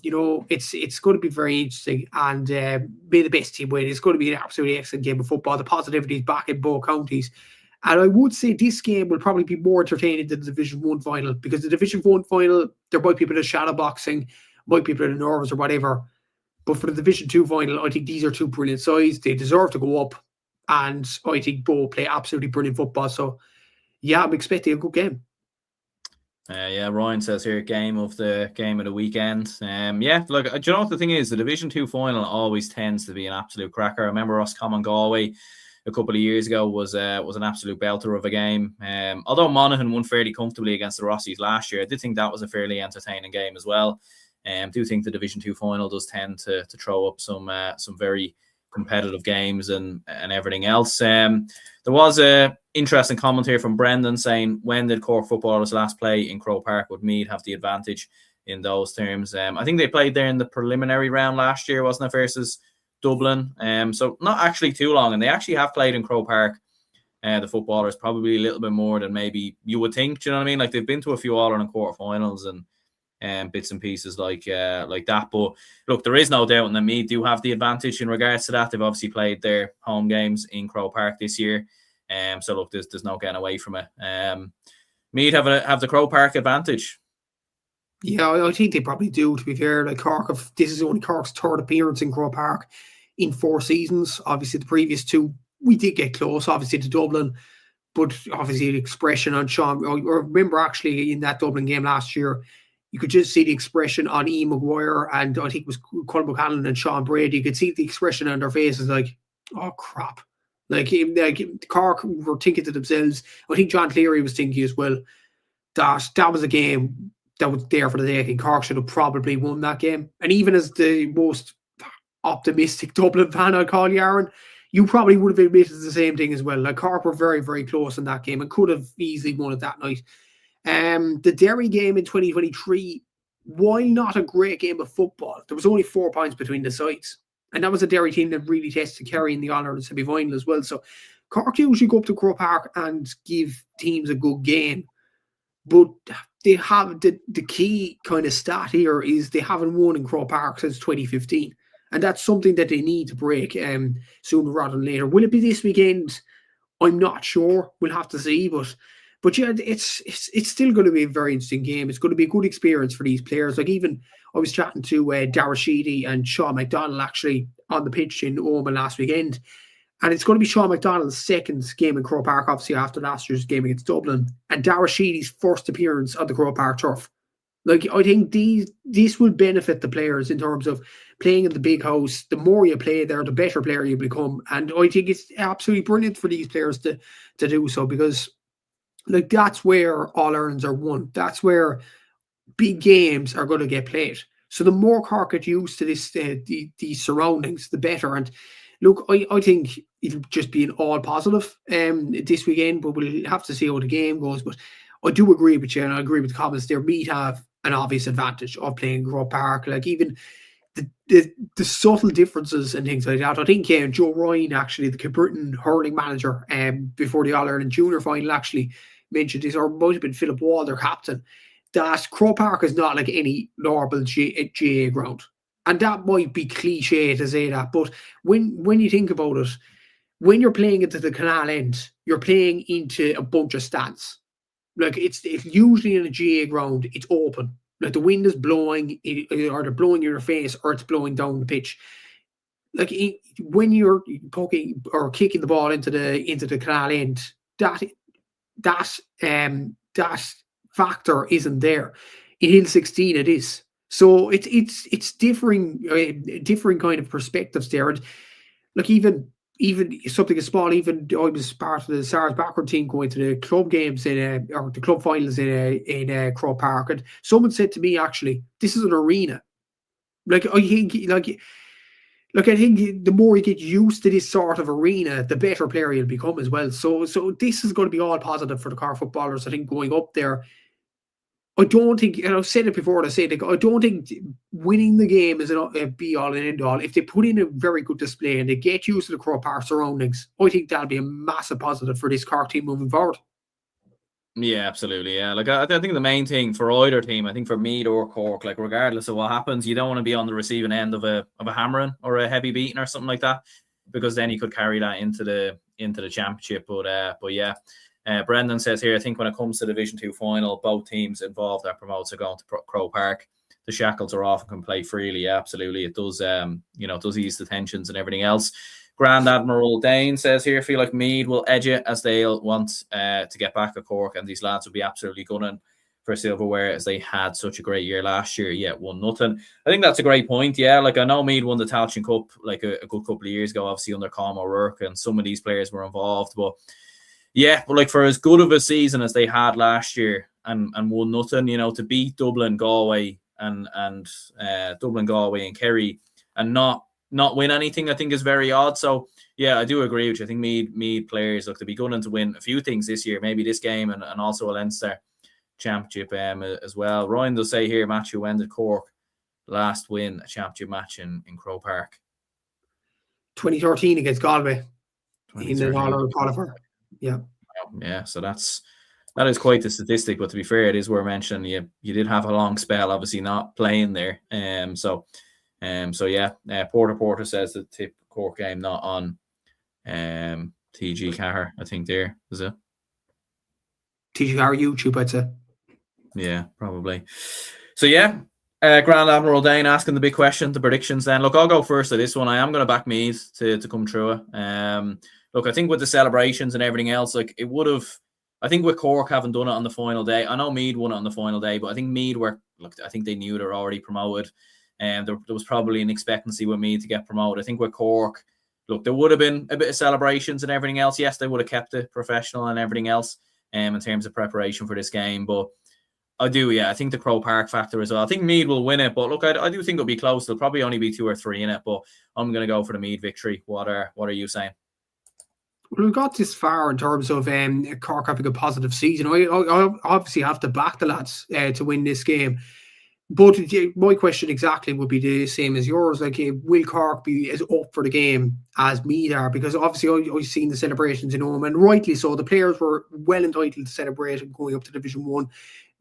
It's going to be very interesting, and may the best team win. It's going to be an absolutely excellent game of football. The positivity is back in both counties. And I would say this game will probably be more entertaining than the Division 1 final, because the Division 1 final, there might be a bit of shadow boxing, might be a bit of nerves or whatever. But for the Division 2 final, I think these are two brilliant sides. They deserve to go up, and I think both play absolutely brilliant football. So, yeah, I'm expecting a good game. Ryan says here, game of the weekend. Look, do you know what the thing is? The Division 2 final always tends to be an absolute cracker. I remember Roscommon Galway a couple of years ago was an absolute belter of a game. Although Monaghan won fairly comfortably against the Rossies last year, I did think that was a fairly entertaining game as well. I do think the Division 2 final does tend to throw up some very competitive games and everything else. There was a interesting comment here from Brendan saying, when did Cork footballers last play in Croke Park? Would Meath have the advantage in those terms? I think they played there in the preliminary round last year, wasn't it, versus Dublin? So not actually too long, and they actually have played in Croke Park. The footballers probably a little bit more than maybe you would think. Do you know what I mean? Like, they've been to a few All-Ireland quarterfinals and bits and pieces like that. But look, there is no doubt that Meath do have the advantage in regards to that. They've obviously played their home games in Croke Park this year. So look, there's no getting away from it. Meath have the Croke Park advantage. Yeah, I think they probably do, to be fair. Like, this is only Cork's third appearance in Croke Park in 4 seasons. Obviously, the previous 2, we did get close, obviously, to Dublin. But obviously, the expression on Sean, I remember actually in that Dublin game last year, you could just see the expression on Ian Maguire and I think it was Colin Buchanan and Sean Brady. You could see the expression on their faces like, oh, crap. Like Cork were thinking to themselves, I think John Cleary was thinking as well, that was a game that was there for the day. I think Cork should have probably won that game. And even as the most optimistic Dublin fan, I'd call you, Aaron, you probably would have admitted the same thing as well. Like Cork were very, very close in that game and could have easily won it that night. The Derry game in 2023, while not a great game of football, there was only 4 points between the sides. And that was a Derry team that really tested Kerry in the All-Ireland semi-final as well. So Cork usually go up to Croke Park and give teams a good game. But they have the key kind of stat here is they haven't won in Croke Park since 2015. And that's something that they need to break sooner rather than later. Will it be this weekend? I'm not sure. We'll have to see. But yeah, it's still going to be a very interesting game. It's going to be a good experience for these players. Like even I was chatting to Dara Sheedy and Sean McDonald actually on the pitch in Oman last weekend. And it's going to be Sean McDonald's second game in Croke Park, obviously after last year's game against Dublin. And Dara Sheedy's first appearance on the Croke Park turf. Like, I think this will benefit the players in terms of playing in the big house. The more you play there, the better player you become. And I think it's absolutely brilliant for these players to do so, because like that's where All Irelands are won. That's where big games are going to get played. So the more Cork get used to this, these surroundings, the better. And look, I think it'll just be an all positive this weekend, but we'll have to see how the game goes. But I do agree with you, and I agree with the comments there. Meath have an obvious advantage of playing Croke Park. Like even the subtle differences and things like that. I think Joe Ryan, actually, the Kilbrittain hurling manager, before the All-Ireland Junior final, actually mentioned this, or it might have been Philip Wall, their captain, that Croke Park is not like any normal GA ground. And that might be cliche to say that, but when you think about it, when you're playing into the canal end, you're playing into a bunch of stands. Like it's usually in a GA ground, it's open. Like the wind is blowing, or they're blowing in your face, or it's blowing down the pitch. Like when you're poking or kicking the ball into the canal end, that factor isn't there. In Hill 16, it is. So it's differing kind of perspectives there. And like even something as small, even I was part of the SARS backward team going to the club games or the club finals in Croke Park, and someone said to me, actually, this is an arena. Like I think I think the more you get used to this sort of arena, the better player you'll become as well. So this is going to be all positive for the Cork footballers, I think, going up there. I don't think, and I've said it before, I don't think winning the game is a be-all and end-all. If they put in a very good display and they get used to the Croke Park surroundings, I think that'll be a massive positive for this Cork team moving forward. Yeah, absolutely. Yeah, like I think the main thing for either team, I think for Meath or Cork, like regardless of what happens, you don't want to be on the receiving end of a hammering or a heavy beating or something like that, because then you could carry that into the championship. But yeah. Brendan says here, I think when it comes to Division 2 final, both teams involved that promotes are going to Croke Park. The shackles are off and can play freely. Yeah, absolutely. It does, it does ease the tensions and everything else. Grand Admiral Dane says here, feel like Meath will edge it as they'll want to get back at Cork, and these lads will be absolutely gunning for silverware as they had such a great year last year, yet 1-0. I think that's a great point. Yeah, like I know Meath won the Tailteann Cup like a good couple of years ago, obviously under Colm O'Rourke, and some of these players were involved, but yeah, but like for as good of a season as they had last year and 1-0, to beat Dublin, Galway, and Dublin, Galway, and Kerry, and not win anything, I think is very odd. So yeah, I do agree with you. I think Meath players look to be going to win a few things this year, maybe this game and also a Leinster championship as well. Ryan does say here, Matthew, when did Cork last win a championship match in Croke Park? 2013 against Galway in the All-Ireland qualifier. Yeah. So that is quite the statistic. But to be fair, it is worth mentioning. You did have a long spell, obviously not playing there. So yeah. Porter says the tip Cork game not on TG Cahir, I think there is it. TG Cahir YouTube, I'd say. Yeah, probably. So yeah. Grand Admiral Dane asking the big question, the predictions then. Look, I'll go first to this one. I am going to back Meath to come through it. Look, I think with the celebrations and everything else, like it would have, I think with Cork having done it on the final day, I know Meath won it on the final day, but I think Meath I think they knew they were already promoted, and there was probably an expectancy with Meath to get promoted. I think with Cork, look, there would have been a bit of celebrations and everything else. Yes, they would have kept it professional and everything else in terms of preparation for this game, but I think the Croke Park factor as well. I think Meath will win it, but look, I do think it'll be close. There'll probably only be 2 or 3 in it, but I'm going to go for the Meath victory. What are you saying? we got this far in terms of Cork having a positive season. I obviously have to back the lads to win this game. But my question exactly would be the same as yours. Like, will Cork be as up for the game as Meath are? Because obviously I've seen the celebrations in home, and rightly so. The players were well entitled to celebrate and going up to Division 1.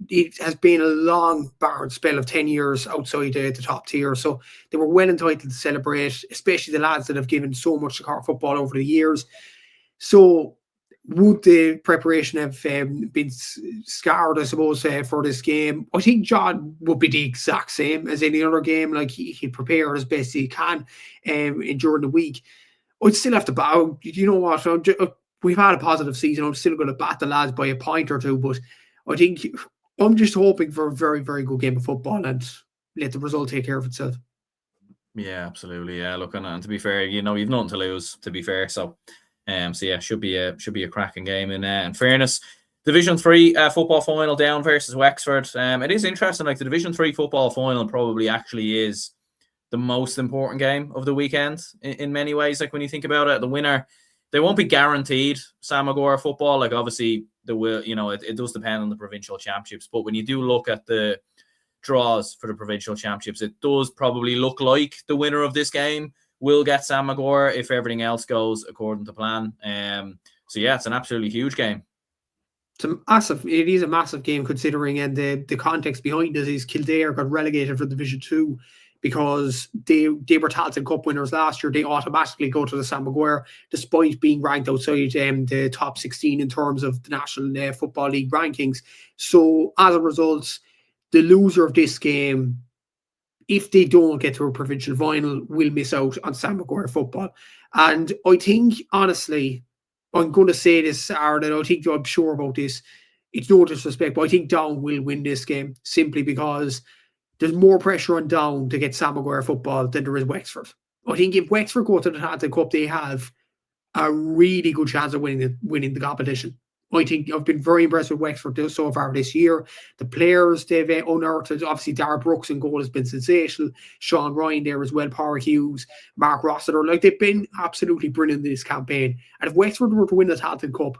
It has been a long, barren spell of 10 years outside the top tier. So they were well entitled to celebrate, especially the lads that have given so much to Cork football over the years. So would the preparation have been scarred, I suppose, for this game? I think John would be the exact same as any other game. Like, he'd prepare as best he can during the week. I'd still have to bow. You know what? We've had a positive season. I'm still going to bat the lads by a point or two, but I think I'm just hoping for a very, very good game of football and let the result take care of itself. Yeah, absolutely. Yeah, look, and to be fair, you've nothing to lose, to be fair. So yeah, should be a cracking game. In fairness, Division 3 football final, Down versus Wexford. It is interesting. Like, the Division 3 football final probably actually is the most important game of the weekend in many ways. Like, when you think about it, the winner, they won't be guaranteed Samagora football. Like, obviously, there will. It does depend on the provincial championships. But when you do look at the draws for the provincial championships, it does probably look like the winner of this game will get Samagora if everything else goes according to plan. So yeah, it's an absolutely huge game. It is a massive game, considering, and the context behind it is Kildare got relegated from Division 2 because they were Tailteann Cup winners last year. They automatically go to the Samagora despite being ranked outside the top 16 in terms of the National Football League rankings. So as a result, the loser of this game, if they don't get to a provincial final, will miss out on Samagora football. And I think, honestly, I'm going to say this, Aaron, and I think I'm sure about this. It's no disrespect, but I think Down will win this game simply because there's more pressure on Down to get Samagora football than there is Wexford. I think if Wexford go to the Tailteann Cup, they have a really good chance of winning the competition. I think I've been very impressed with Wexford so far this year. The players they've unearthed, obviously Dara Brooks in goal has been sensational. Sean Ryan there as well, Power Hughes, Mark Rossiter. Like, they've been absolutely brilliant in this campaign. And if Wexford were to win the Tailteann Cup,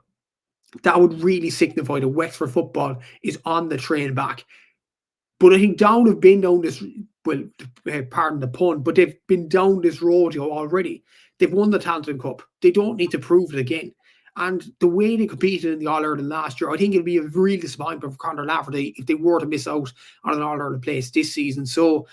that would really signify that Wexford football is on the train back. But I think Down have been down this, well, pardon the pun, but they've been down this rodeo already. They've won the Tailteann Cup. They don't need to prove it again. And the way they competed in the All-Ireland last year, I think it'll be a real disappointment for Conor Lafferty if they were to miss out on an All-Ireland place this season. So,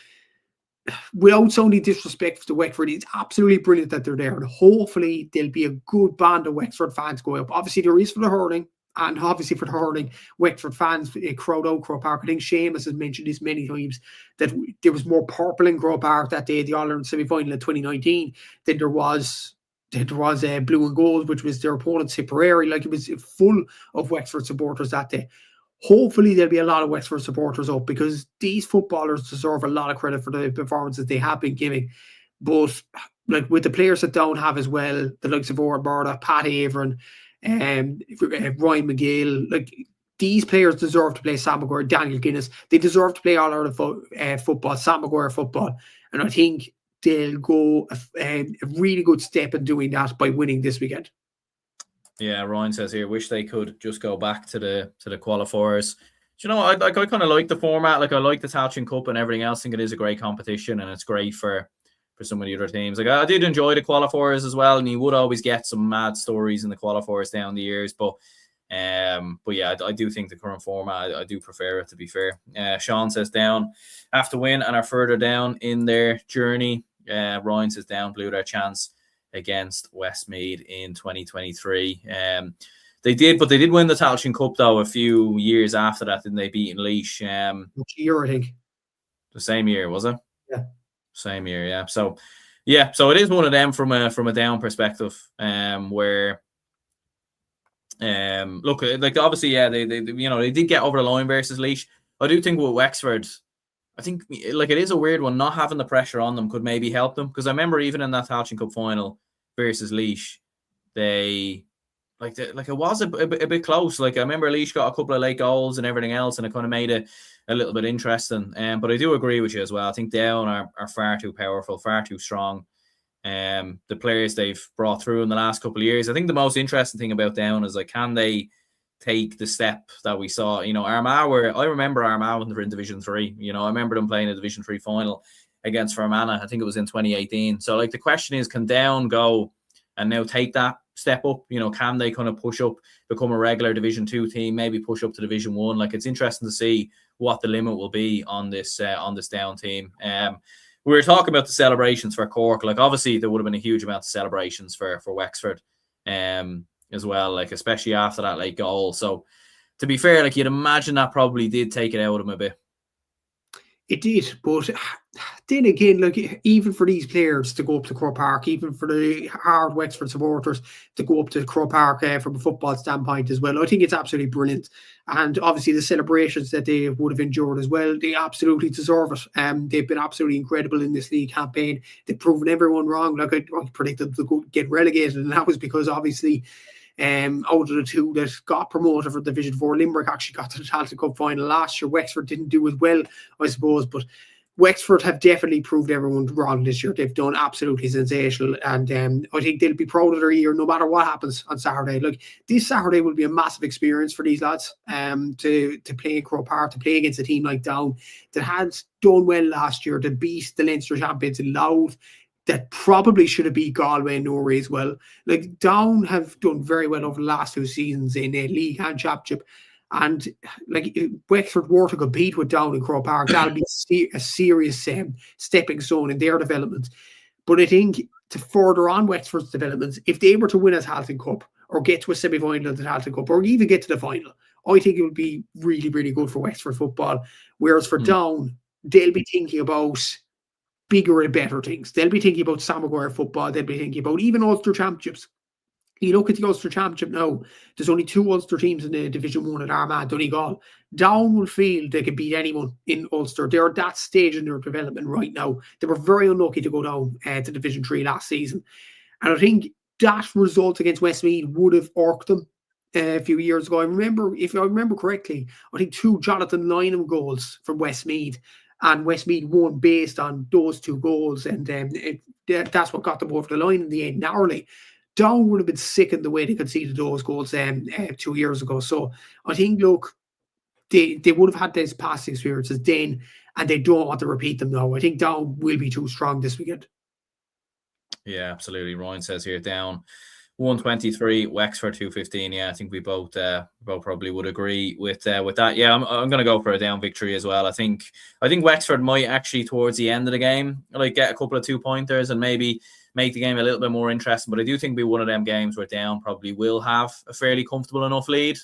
without sounding disrespectful to Wexford, it's absolutely brilliant that they're there. And hopefully, there'll be a good band of Wexford fans going up. Obviously, there is for the hurling. And obviously for the hurling, Wexford fans crowd out Croke Park. I think Seamus has mentioned this many times, that there was more purple in Croke Park that day, the All-Ireland semi-final in 2019, than there was blue and gold, which was their opponent's Tipperary. Like, it was full of Wexford supporters that day. Hopefully there'll be a lot of Wexford supporters up, because these footballers deserve a lot of credit for the performances they have been giving. But like, with the players that don't have as well, the likes of Oran Barda, Pat Averin, Ryan McGill, like, these players deserve to play Samagora. Daniel Guinness, they deserve to play All-Ireland football, Samagora football. And I think they'll go a really good step in doing that by winning this weekend. Yeah, Ryan says here, wish they could just go back to the qualifiers. Do you know, I kind of like the format. Like, I like the Tailteann Cup and everything else. I think it is a great competition, and it's great for some of the other teams. Like, I did enjoy the qualifiers as well, and you would always get some mad stories in the qualifiers down the years. But yeah, I do think the current format, I do prefer it, to be fair. Sean says Down have to win and are further down in their journey. Ryan says Down blew their chance against Westmeath in 2023. They did win the Tailteann Cup though a few years after that, didn't they? Beating Laois. Which year, I think? The same year, was it? Yeah. Same year, yeah. So it is one of them from a Down perspective, where look, like, obviously, yeah, they did get over the line versus Laois. I do think with Wexford, I think, like, it is a weird one. Not having the pressure on them could maybe help them, because I remember even in that Tailteann Cup final versus Laois, it was a bit close. Like, I remember Laois got a couple of late goals and everything else, and it kind of made it a little bit interesting. But I do agree with you as well. I think Down are far too powerful, far too strong. the players they've brought through in the last couple of years. I think the most interesting thing about Down is like, can they take the step that we saw? You know, Armagh I remember Armagh when they were in Division 3. You know, I remember them playing a Division 3 final against Fermanagh. I think it was in 2018. So like the question is, can Down go and now take that step up? You know, can they kind of push up, become a regular Division 2 team, maybe push up to Division 1? Like, it's interesting to see what the limit will be on this Down team. We were talking about the celebrations for Cork. Like, obviously there would have been a huge amount of celebrations for Wexford as well, like especially after that late goal. So to be fair, like, you'd imagine that probably did take it out of them a bit. It did, but then again, like, even for these players to go up to Croke Park, even for the hard Wexford supporters to go up to Croke Park from a football standpoint as well, I think it's absolutely brilliant. And obviously the celebrations that they would have endured as well, they absolutely deserve it. They've been absolutely incredible in this league campaign. They've proven everyone wrong. Like, I predicted them to get relegated, and that was because obviously out of the two that got promoted for Division 4, Limerick actually got to the Tailteann Cup final last year. Wexford didn't do as well, I suppose, but Wexford have definitely proved everyone wrong this year. They've done absolutely sensational, and I think they'll be proud of their year no matter what happens on Saturday. Like, this Saturday will be a massive experience for these lads to play in Croke Park, to play against a team like Down that had done well last year, to beat the Leinster champions in Laois, that probably should have beat Galway and Norway as well. Like, Down have done very well over the last 2 seasons in a league and championship. And like, Wexford were to compete with Down in Croke Park, that'll be a serious stepping stone in their development. But I think to further on Wexford's development, if they were to win a Tailteann Cup or get to a semi-final of the Tailteann Cup or even get to the final, I think it would be really, really good for Wexford football. Whereas for Down, they'll be thinking about bigger and better things. They'll be thinking about silverware football. They'll be thinking about even Ulster Championships. You look at the Ulster Championship now, there's only 2 Ulster teams in the Division 1 at Armagh, Donegal. Down will feel they can beat anyone in Ulster. They're at that stage in their development right now. They were very unlucky to go down to Division 3 last season. And I think that result against Westmeath would have irked them a few years ago. If I remember correctly, I think 2 Jonathan Lynham goals from Westmeath, and Westmeath won based on those 2 goals. And that's what got them over the line in the end, narrowly. Down would have been sick in the way they conceded those goals 2 years ago. So I think, look, they would have had these past experiences then, and they don't want to repeat them now. I think Down will be too strong this weekend. Yeah, absolutely. Ryan says here, Down 123, Wexford 215. Yeah, I think we both probably would agree with that. Yeah, I'm going to go for a Down victory as well. I think Wexford might actually, towards the end of the game, like, get a couple of 2-pointers and maybe make the game a little bit more interesting. But I do think it'll be one of them games where Down probably will have a fairly comfortable enough lead,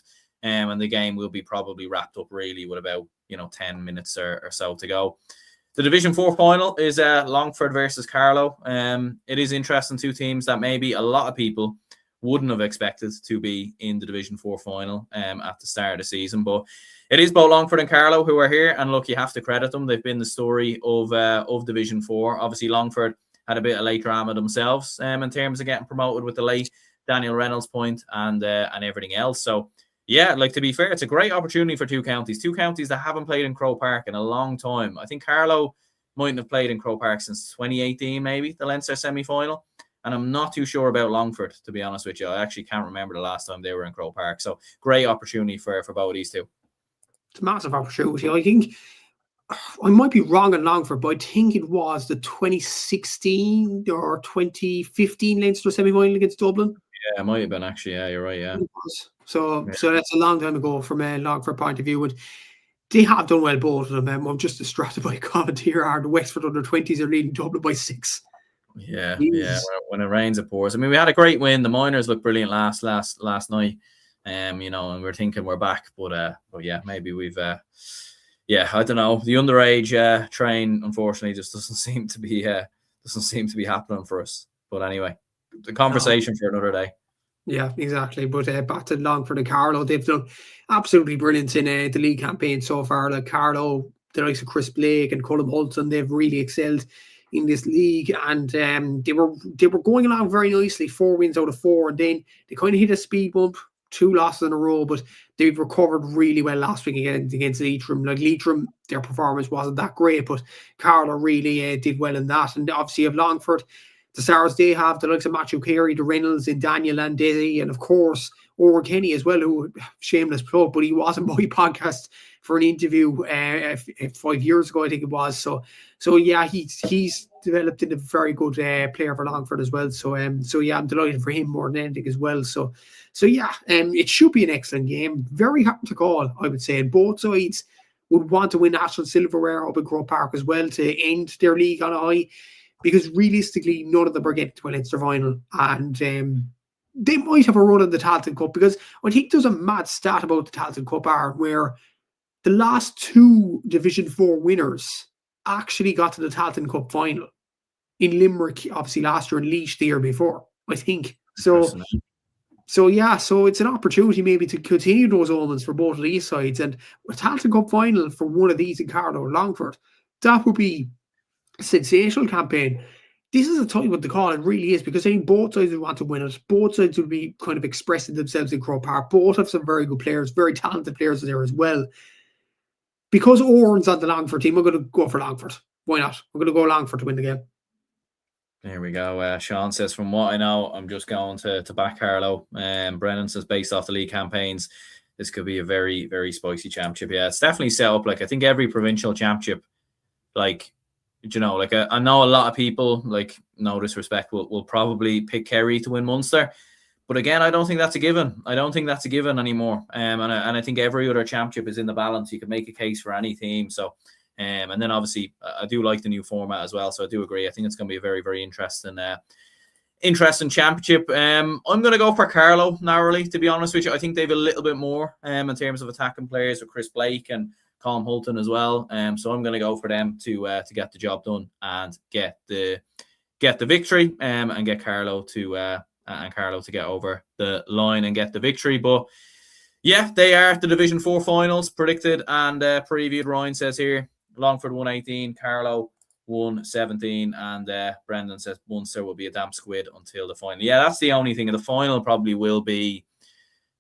and the game will be probably wrapped up really with about 10 minutes or so to go. The Division 4 final is Longford versus Carlow. It is interesting, 2 teams that maybe a lot of people wouldn't have expected to be in the Division 4 final at the start of the season. But it is both Longford and Carlow who are here, and look, you have to credit them. They've been the story of Division 4. Obviously, Longford had a bit of late drama themselves in terms of getting promoted with the late Daniel Reynolds point and everything else. So, yeah, like, to be fair, it's a great opportunity for 2 counties that haven't played in Croke Park in a long time. I think Carlow mightn't have played in Croke Park since 2018, maybe, the Leinster semi-final. And I'm not too sure about Longford, to be honest with you. I actually can't remember the last time they were in Croke Park. So, great opportunity for both of these 2. It's a massive opportunity. I think I might be wrong on Longford, but I think it was the 2016 or 2015 Leinster semi-final against Dublin. Yeah, it might have been, actually. Yeah, you're right, yeah. So that's a long time ago from a Longford point of view. And they have done well, both of them. I'm just distracted by a comment here. The Wexford under-20s are leading Dublin by 6. Yeah. When it rains, it pours. I mean, we had a great win. The Miners looked brilliant last night. And we're thinking we're back. But yeah, maybe we've... I don't know. The underage train, unfortunately, just doesn't seem to be happening for us. But anyway, the conversation for another day. Yeah, exactly. But back to Longford and Carlow, they've done absolutely brilliant in the league campaign so far. Like, Carlow, the likes of Chris Blake and Colm Hulton, they've really excelled in this league, and they were going along very nicely. 4 wins out of 4, and then they kind of hit a speed bump. 2 losses in a row, but they've recovered really well last week against Leitrim. Like, Leitrim, their performance wasn't that great, but Carlow really did well in that. And obviously of Longford, the stars they have, the likes of Matthew Carey, the Reynolds, and Daniel and Desi, and of course Owen Kenny as well, who, shameless plug, but he was on my podcast for an interview 5 years ago, I think it was. So yeah, he's developed into a very good player for Longford as well. So yeah, I'm delighted for him more than anything as well. So yeah, it should be an excellent game. Very hard to call, I would say. And both sides would want to win National Silverware up in Croke Park as well to end their league on a high, because realistically, none of them are getting to a Leinster final. And they might have a run in the Tailteann Cup, because I think there's a mad stat about the Tailteann Cup where the last 2 Division 4 winners actually got to the Tailteann Cup final. In Limerick, obviously last year, and Laois the year before, I think. So yeah, so it's an opportunity maybe to continue those omens for both of these sides. And a Tailteann Cup final for one of these in Carlow or Longford, that would be a sensational campaign. This is a tight one to call, it really is, because I think both sides would want to win it. Both sides would be kind of expressing themselves in Croke Park. Both have some very good players, very talented players there as well. Because Oran's on the Longford team, I'm going to go for Longford. Why not? I'm going to go Longford to win the game. There we go. Sean says, from what I know, I'm just going to back Carlow. Brennan says, based off the league campaigns, this could be a very, very spicy championship. Yeah, it's definitely set up. Like, I think every provincial championship, like, you know, like I know a lot of people, like, no disrespect, will probably pick Kerry to win Munster. But again, I don't think that's a given. I don't think that's a given anymore. And I think every other championship is in the balance. You can make a case for any team. So, and then obviously I do like the new format as well. So I do agree. I think it's going to be a very, very interesting championship. I'm going to go for Carlow narrowly, to be honest with you. I think they have a little bit more in terms of attacking players with Chris Blake and Colm Hulton as well. So I'm going to go for them to get the job done and get the victory and get Carlow to get over the line and get the victory. But yeah, they are the Division 4 finals predicted and previewed. Ryan says here, Longford 118, Carlow 117, and Brendan says Munster will be a damn squid until the final. Yeah, that's the only thing. The final probably will be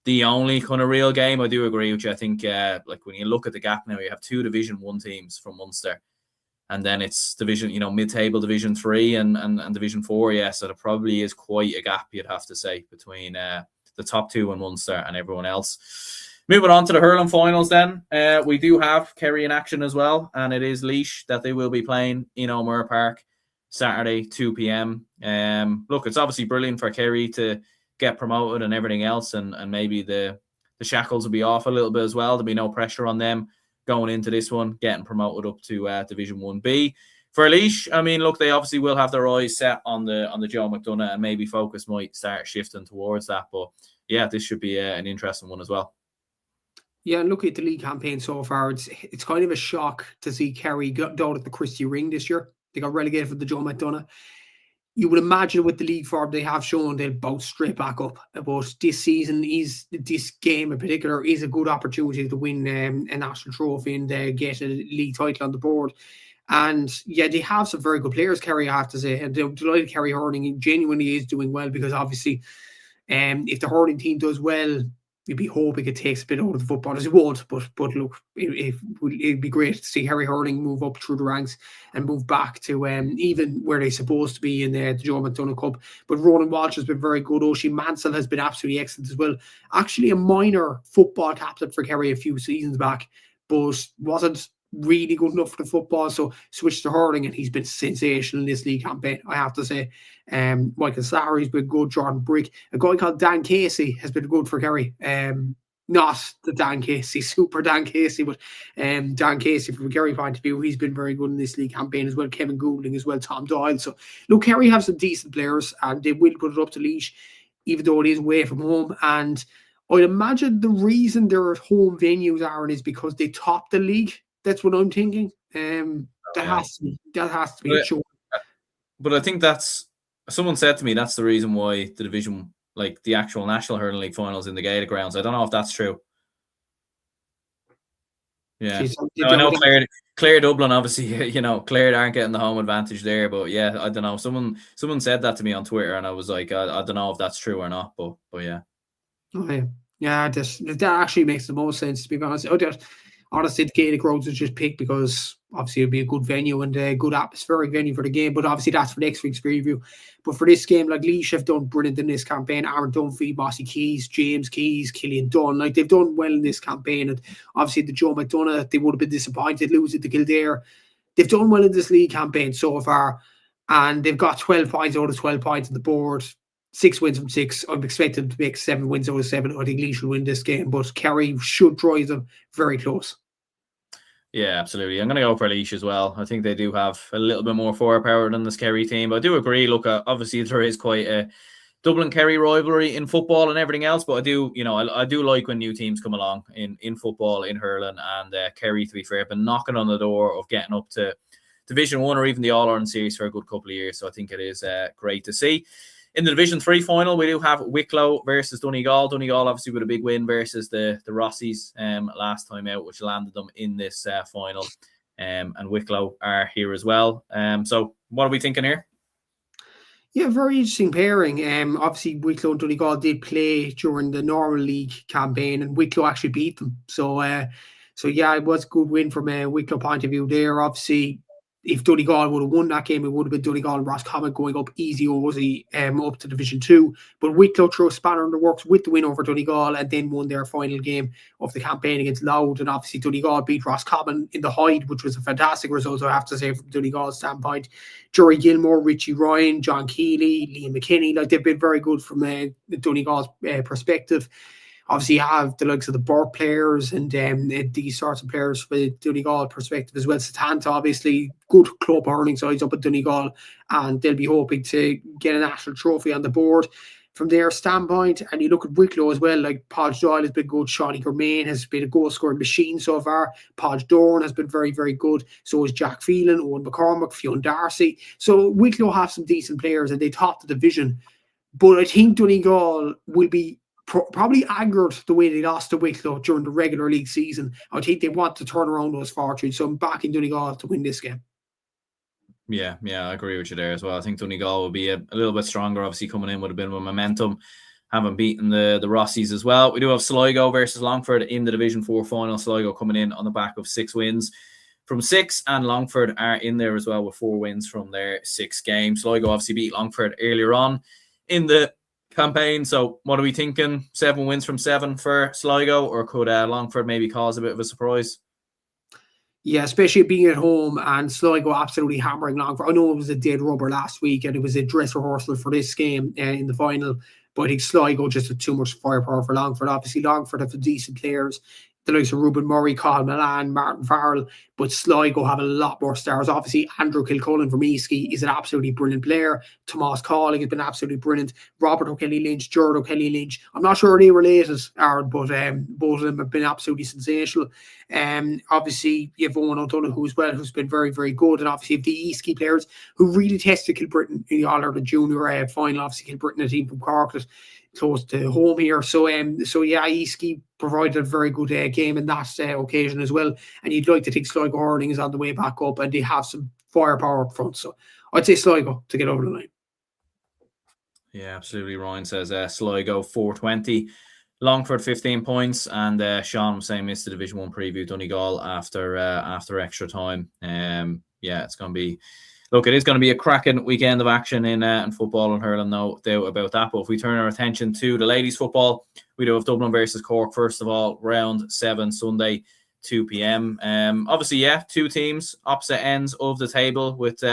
the only kind of real game. I do agree with you. I think like when you look at the gap now, you have 2 Division 1 teams from Munster, and then it's division, mid-table Division 3 and Division 4. Yeah, so there probably is quite a gap, you'd have to say, between the top 2 in Munster and everyone else. Moving on to the hurling finals then. We do have Kerry in action as well, and it is Laois that they will be playing in O'Muir Park Saturday, 2 p.m. Look, it's obviously brilliant for Kerry to get promoted and everything else, and maybe the shackles will be off a little bit as well. There'll be no pressure on them going into this one, getting promoted up to Division 1B. For Laois, I mean, look, they obviously will have their eyes set on the Joe McDonagh, and maybe focus might start shifting towards that. But yeah, this should be an interesting one as well. Yeah, and look at the league campaign so far. It's kind of a shock to see Kerry go down at the Christie Ring this year. They got relegated for the Joe McDonagh. You would imagine with the league form they have shown, they'll bounce straight back up. But this game in particular is a good opportunity to win a national trophy and get a league title on the board. And yeah, they have some very good players, Kerry, I have to say. And I'm delighted Kerry hurling genuinely is doing well, because obviously if the hurling team does well, you'd be hoping it takes a bit out of the footballers. It won't, but look, it'd be great to see Kerry hurling move up through the ranks and move back to even where they're supposed to be in the Joe McDonagh Cup. But Ronan Walsh has been very good. Oisin Mansell has been absolutely excellent as well. Actually, a minor football captain for Kerry a few seasons back, but wasn't really good enough for the football, so switched to hurling, and he's been sensational in this league campaign, I have to say. Michael Sahari's been good. Jordan Brick, a guy called Dan Casey has been good for Kerry. Not the Dan Casey, super Dan Casey, but Dan Casey from a Kerry point of view, he's been very good in this league campaign as well. Kevin Goulding as well, Tom Doyle. So look, Kerry have some decent players, and they will put it up to Laois, even though it is away from home. And I'd imagine the reason their home venues are is because they top the league. That's what I'm thinking. That has to be a choice. But I think someone said to me that's the reason why the division, like the actual National Hurling League Finals, in the Gaelic grounds. I don't know if that's true. Yeah, I know Clare Dublin, obviously, Clare aren't getting the home advantage there, but yeah, I don't know. Someone said that to me on Twitter, and I was like, I don't know if that's true or not, but yeah. Okay. Yeah, that actually makes the most sense, to be honest. honestly, the Gaelic Grounds was just picked because obviously it'll be a good venue and a good atmospheric venue for the game. But obviously that's for next week's preview. But for this game, like Laois have done brilliant in this campaign. Aaron Dunphy, Mossy Keys, James Keys, Killian Dunn. Like they've done well in this campaign. And obviously the Joe McDonough, they would have been disappointed losing to Kildare. They've done well in this league campaign so far. And they've got 12 points out of 12 points on the board. 6 wins from 6. I'm expecting to make 7 wins out of 7. I think Laois will win this game, but Kerry should drive them very close. Yeah, absolutely. I'm going to go for Laois as well. I think they do have a little bit more firepower than this Kerry team. But I do agree. Look, obviously there is quite a Dublin-Kerry rivalry in football and everything else. But I do, I do like when new teams come along in football, in hurling. And Kerry, to be fair, have been knocking on the door of getting up to Division 1 or even the All-Ireland Series for a good couple of years. So I think it is great to see. In the Division 3 final, we do have Wicklow versus Donegal. Donegal obviously with a big win versus the Rossies last time out, which landed them in this final. And Wicklow are here as well. So what are we thinking here? Yeah, very interesting pairing. Obviously, Wicklow and Donegal did play during the normal league campaign, and Wicklow actually beat them. So yeah, it was a good win from a Wicklow point of view there. Obviously, if Donegal would have won that game, it would have been Donegal and Roscommon going up easy up to Division 2. But Wicklow threw a spanner in the works with the win over Donegal and then won their final game of the campaign against Laois. And obviously Donegal beat Roscommon in the Hyde, which was a fantastic result, I have to say, from Donegal's standpoint. Jory Gilmore, Richie Ryan, John Keeley, Liam McKinney, like they've been very good from Donegal's perspective. Obviously, you have the likes of the Burke players and these sorts of players for the Donegal perspective as well. Satanta, obviously, good club hurling sides up at Donegal, and they'll be hoping to get a national trophy on the board from their standpoint. And you look at Wicklow as well, like Podge Doyle has been good. Shawnee Germain has been a goal-scoring machine so far. Podge Dorn has been very, very good. So is Jack Phelan, Owen McCormick, Fionn Darcy. So Wicklow have some decent players and they top the division. But I think Donegal will be probably angered the way they lost to Wicklow during the regular league season. I think they want to turn around those fortunes. So I'm backing Donegal to win this game. Yeah, I agree with you there as well. I think Donegal will be a little bit stronger, obviously coming in with a bit of a momentum, having beaten the Rossies as well. We do have Sligo versus Longford in the Division 4 final. Sligo coming in on the back of 6 wins from 6, and Longford are in there as well with 4 wins from their 6 games. Sligo obviously beat Longford earlier on in the campaign. So what are we thinking? 7 wins from 7 for Sligo, or could Longford maybe cause a bit of a surprise? Yeah, especially being at home and Sligo absolutely hammering Longford. I know it was a dead rubber last week and it was a dress rehearsal for this game in the final, but I think Sligo just had too much firepower for Longford. Obviously, Longford have some decent players, the likes of Ruben Murray, Colin Milan, Martin Farrell, but Sligo have a lot more stars. Obviously, Andrew Kilcullen from Eastkey is an absolutely brilliant player. Tomas Calling has been absolutely brilliant. Robert O'Kelly Lynch, Gerard O'Kelly Lynch. I'm not sure they related, Aaron, but both of them have been absolutely sensational. Obviously, you have Owen O'Donoghue as well, who's been very, very good. And obviously, you have the Eastkey players who really tested Kilbrittain in the All-Ireland Junior final. Obviously, Kilbrittain, a team from Cork, close to home here. So yeah, Eastkey provided a very good game in that occasion as well. And you'd like to think Sligo hurling is on the way back up and they have some firepower up front. So I'd say Sligo to get over the line. Yeah, absolutely. Ryan says Sligo 420, Longford 15 points, and Sean was saying missed the Division 1 preview, Donegal after extra time. Yeah, it's going to be... Look, it is going to be a cracking weekend of action in football and hurling, no doubt about that. But if we turn our attention to the ladies' football, we do have Dublin versus Cork, first of all, round 7, Sunday, 2 p.m. Obviously, yeah, 2 teams, opposite ends of the table with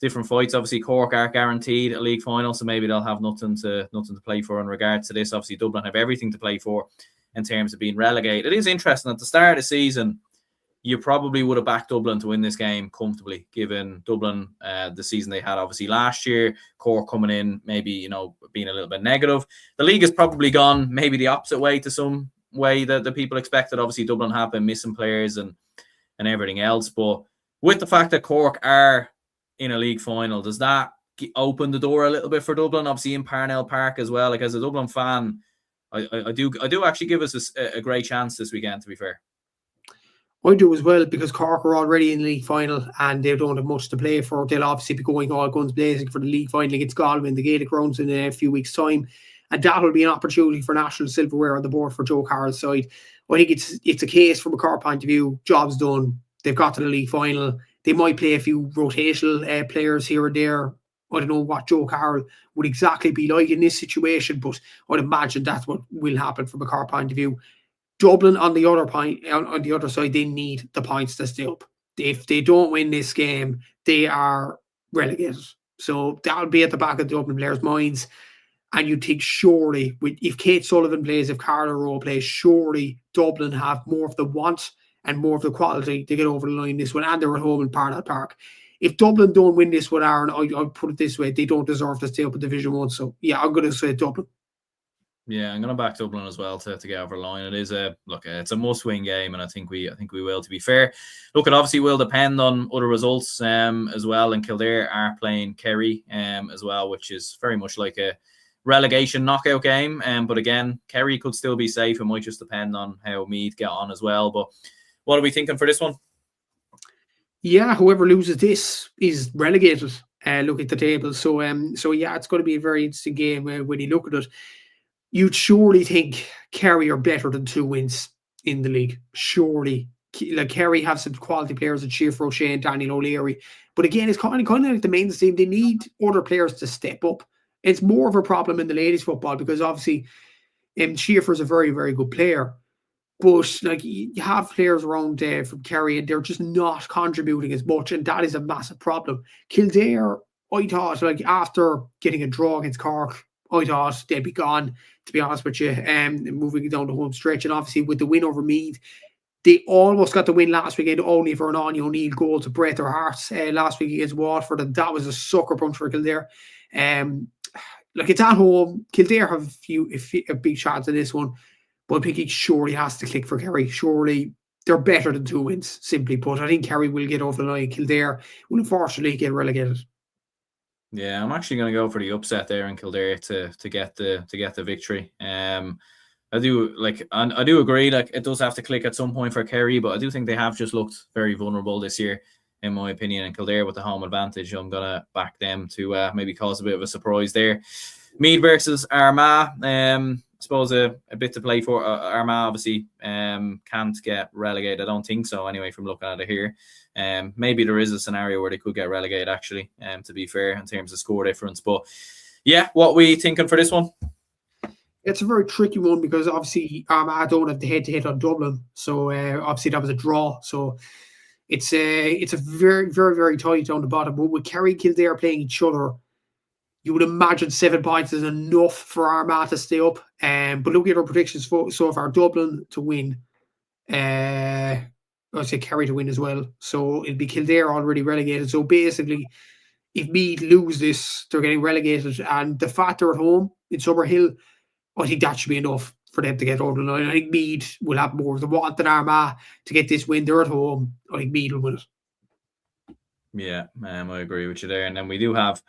different fights. Obviously, Cork are guaranteed a league final, so maybe they'll have nothing to play for in regards to this. Obviously, Dublin have everything to play for in terms of being relegated. It is interesting, at the start of the season, you probably would have backed Dublin to win this game comfortably, given Dublin, the season they had obviously last year, Cork coming in, maybe, being a little bit negative. The league has probably gone maybe the opposite way to some way that the people expected. Obviously, Dublin have been missing players and everything else. But with the fact that Cork are in a league final, does that open the door a little bit for Dublin? Obviously in Parnell Park as well. Like, as a Dublin fan, I do actually give us a great chance this weekend, to be fair. I do as well, because Cork are already in the league final and they don't have much to play for. They'll obviously be going all guns blazing for the league final against Galway in the Gaelic Grounds in a few weeks' time. and that will be an opportunity for national silverware on the board for Joe Carroll's side. I think it's a case from a Cork point of view. Job's done. They've got to the league final. They might play a few rotational players here and there. I don't know what Joe Carroll would exactly be like in this situation, but I'd imagine that's what will happen from a Cork point of view. Dublin on the other side, they need the points to stay up. If they don't win this game, they are relegated. So that'll be at the back of the Dublin players' minds. And you'd think surely, if Kate Sullivan plays, if Carlow Rowe plays, surely Dublin have more of the want and more of the quality to get over the line this one. And they're at home in Parnell Park. If Dublin don't win this one, Aaron, I'll put it this way, they don't deserve to stay up in Division 1. So, yeah, I'm going to say Dublin. Yeah, I'm going to back Dublin as well to get over the line. It is it's a must-win game, and I think we will. To be fair, look, it obviously will depend on other results as well. And Kildare are playing Kerry as well, which is very much like a relegation knockout game. But again, Kerry could still be safe. It might just depend on how Meath get on as well. But what are we thinking for this one? Yeah, whoever loses this is relegated. Look at the table. So yeah, it's going to be a very interesting game when you look at it. You'd surely think Kerry are better than 2 wins in the league. Surely. Like Kerry have some quality players in Chief Roche and Daniel O'Leary. But again, it's kind of like the men's team. They need other players to step up. It's more of a problem in the ladies' football because obviously Schaefer's a very, very good player. But like you have players around from Kerry and they're just not contributing as much. And that is a massive problem. Kildare, I thought, like after getting a draw against Cork, I thought they'd be gone, to be honest with you, moving down the home stretch. And obviously with the win over Meath, they almost got the win last weekend only for an Anya O'Neill goal to break their hearts last week against Waterford. And that was a sucker punch for Kildare. Like it's at home. Kildare have a big chance in this one. But I think it surely has to click for Kerry. Surely they're better than 2 wins, simply put. I think Kerry will get over the line. Kildare will unfortunately get relegated. Yeah, I'm actually going to go for the upset there in Kildare to get the victory. I do agree. Like it does have to click at some point for Kerry, but I do think they have just looked very vulnerable this year, in my opinion. And Kildare with the home advantage, I'm going to back them to maybe cause a bit of a surprise there. Meath versus Armagh. I suppose a bit to play for. Armagh obviously can't get relegated. I don't think so anyway from looking at it here. Maybe there is a scenario where they could get relegated actually, to be fair, in terms of score difference. But yeah, what we thinking for this one? It's a very tricky one because obviously Armagh don't have the head-to-head on Dublin. So obviously that was a draw. So it's a very, very, very tight down the bottom. But with Kerry Kildare playing each other, you would imagine 7 points is enough for Armagh to stay up. But look at our predictions so far. Dublin to win. I'd say Kerry to win as well. So it'd be Kildare already relegated. So basically, if Meath lose this, they're getting relegated. And the fact they're at home in Summerhill, I think that should be enough for them to get over the line. I think Meath will have more of the want than Armagh to get this win. They're at home. I think Meath will win it. Yeah, I agree with you there. And then we do have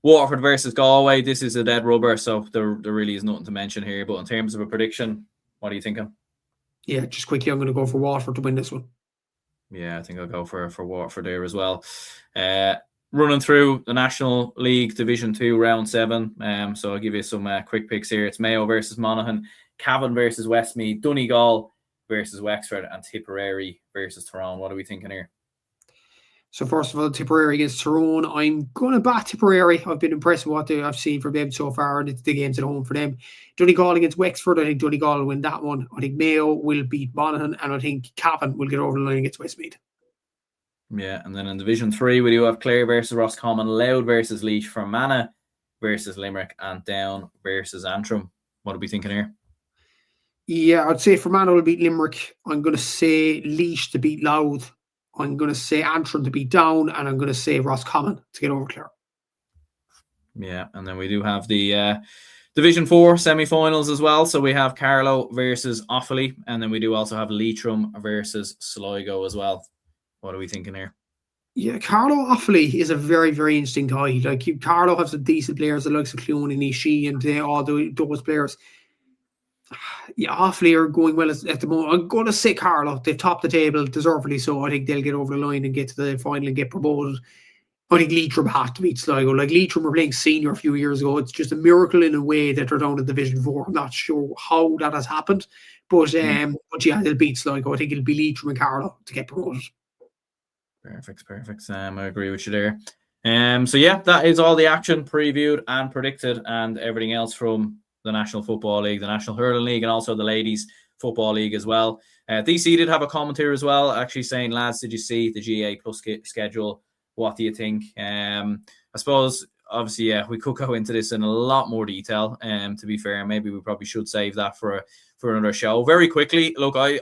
Waterford versus Galway. This is a dead rubber, so there really is nothing to mention here. But in terms of a prediction, what are you thinking? Yeah, just quickly, I'm going to go for Waterford to win this one. Yeah, I think I'll go for Waterford there as well. Running through the National League Division 2 Round 7. So I'll give you some quick picks here. It's Mayo versus Monaghan, Cavan versus Westmeath, Donegal versus Wexford, and Tipperary versus Tyrone. What are we thinking here? So first of all, Tipperary against Tyrone. I'm going to back Tipperary. I've been impressed with what I've seen from them so far, and the games at home for them. Donegal against Wexford. I think Donegal will win that one. I think Mayo will beat Monaghan, and I think Cavan will get over the line against Westmeath. Yeah, and then in Division 3, we do have Clare versus Roscommon, Louth versus Laois, Fermanagh versus Limerick, and Down versus Antrim. What are we thinking here? Yeah, I'd say Fermanagh will beat Limerick. I'm going to say Laois to beat Louth. I'm going to say Antrim to beat Down, and I'm going to say Roscommon to get over Clare. Yeah, and then we do have the Division 4 semi-finals as well. So we have Carlow versus Offaly, and then we do also have Leitrim versus Sligo as well. What are we thinking here? Yeah, Carlow Offaly is a very, very interesting tie. Like Carlow have some decent players, the likes of Cúilín and Ishii and all those players. Yeah, Offaly are going well at the moment. I'm going to say Carlow. They've topped the table deservedly, so I think they'll get over the line and get to the final and get promoted. I think Leitrim had to beat Sligo. Like, Leitrim were playing senior a few years ago. It's just a miracle in a way that they're down to Division 4. I'm not sure how that has happened. But yeah, they'll beat Sligo. I think it'll be Leitrim and Carlow to get promoted. Perfect. I agree with you there. So yeah, that is all the action previewed and predicted, and everything else from the National Football League, the National Hurling League, and also the Ladies Football League as well. DC did have a comment here as well, actually saying, lads, did you see the GA Plus schedule? What do you think? I suppose, obviously, yeah, we could go into this in a lot more detail. To be fair, maybe we probably should save that for another show. Very quickly, look, I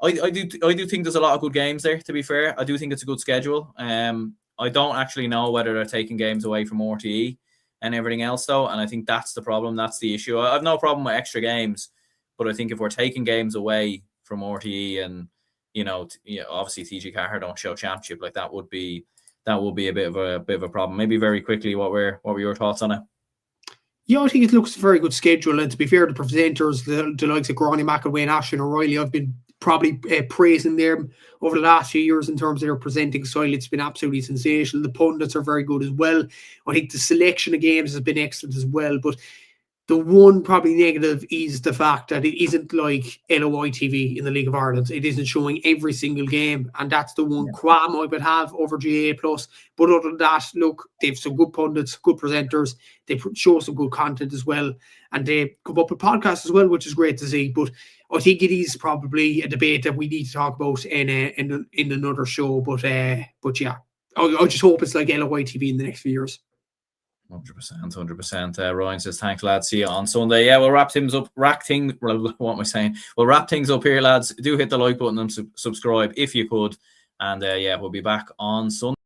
do think there's a lot of good games there, to be fair. I do think it's a good schedule. I don't actually know whether they're taking games away from RTE and everything else, though. And I think that's the problem. That's the issue. I have no problem with extra games, but I think if we're taking games away from RTE and, obviously TG Carr don't show championship, like that would be a bit of a problem. Maybe very quickly, what were your thoughts on it? Yeah, I think it looks a very good schedule. And to be fair, the presenters, the likes of Granny McElwain, Ashton O'Reilly, I've been probably praising them over the last few years in terms of their presenting style. It's been absolutely sensational. The pundits are very good as well. I think the selection of games has been excellent as well. But the one probably negative is the fact that it isn't like LOI TV in the League of Ireland. It isn't showing every single game, and that's the one qualm I would have over GA Plus. But other than that, look, they have some good pundits, good presenters. They show some good content as well, and they come up with podcasts as well, which is great to see. But I think it is probably a debate that we need to talk about in another show. But yeah, I just hope it's like LOI TV in the next few years. 100%. Ryan says, thanks, lads. See you on Sunday. Yeah, we'll wrap things up. What am I saying? We'll wrap things up here, lads. Do hit the like button and subscribe if you could. And yeah, we'll be back on Sunday.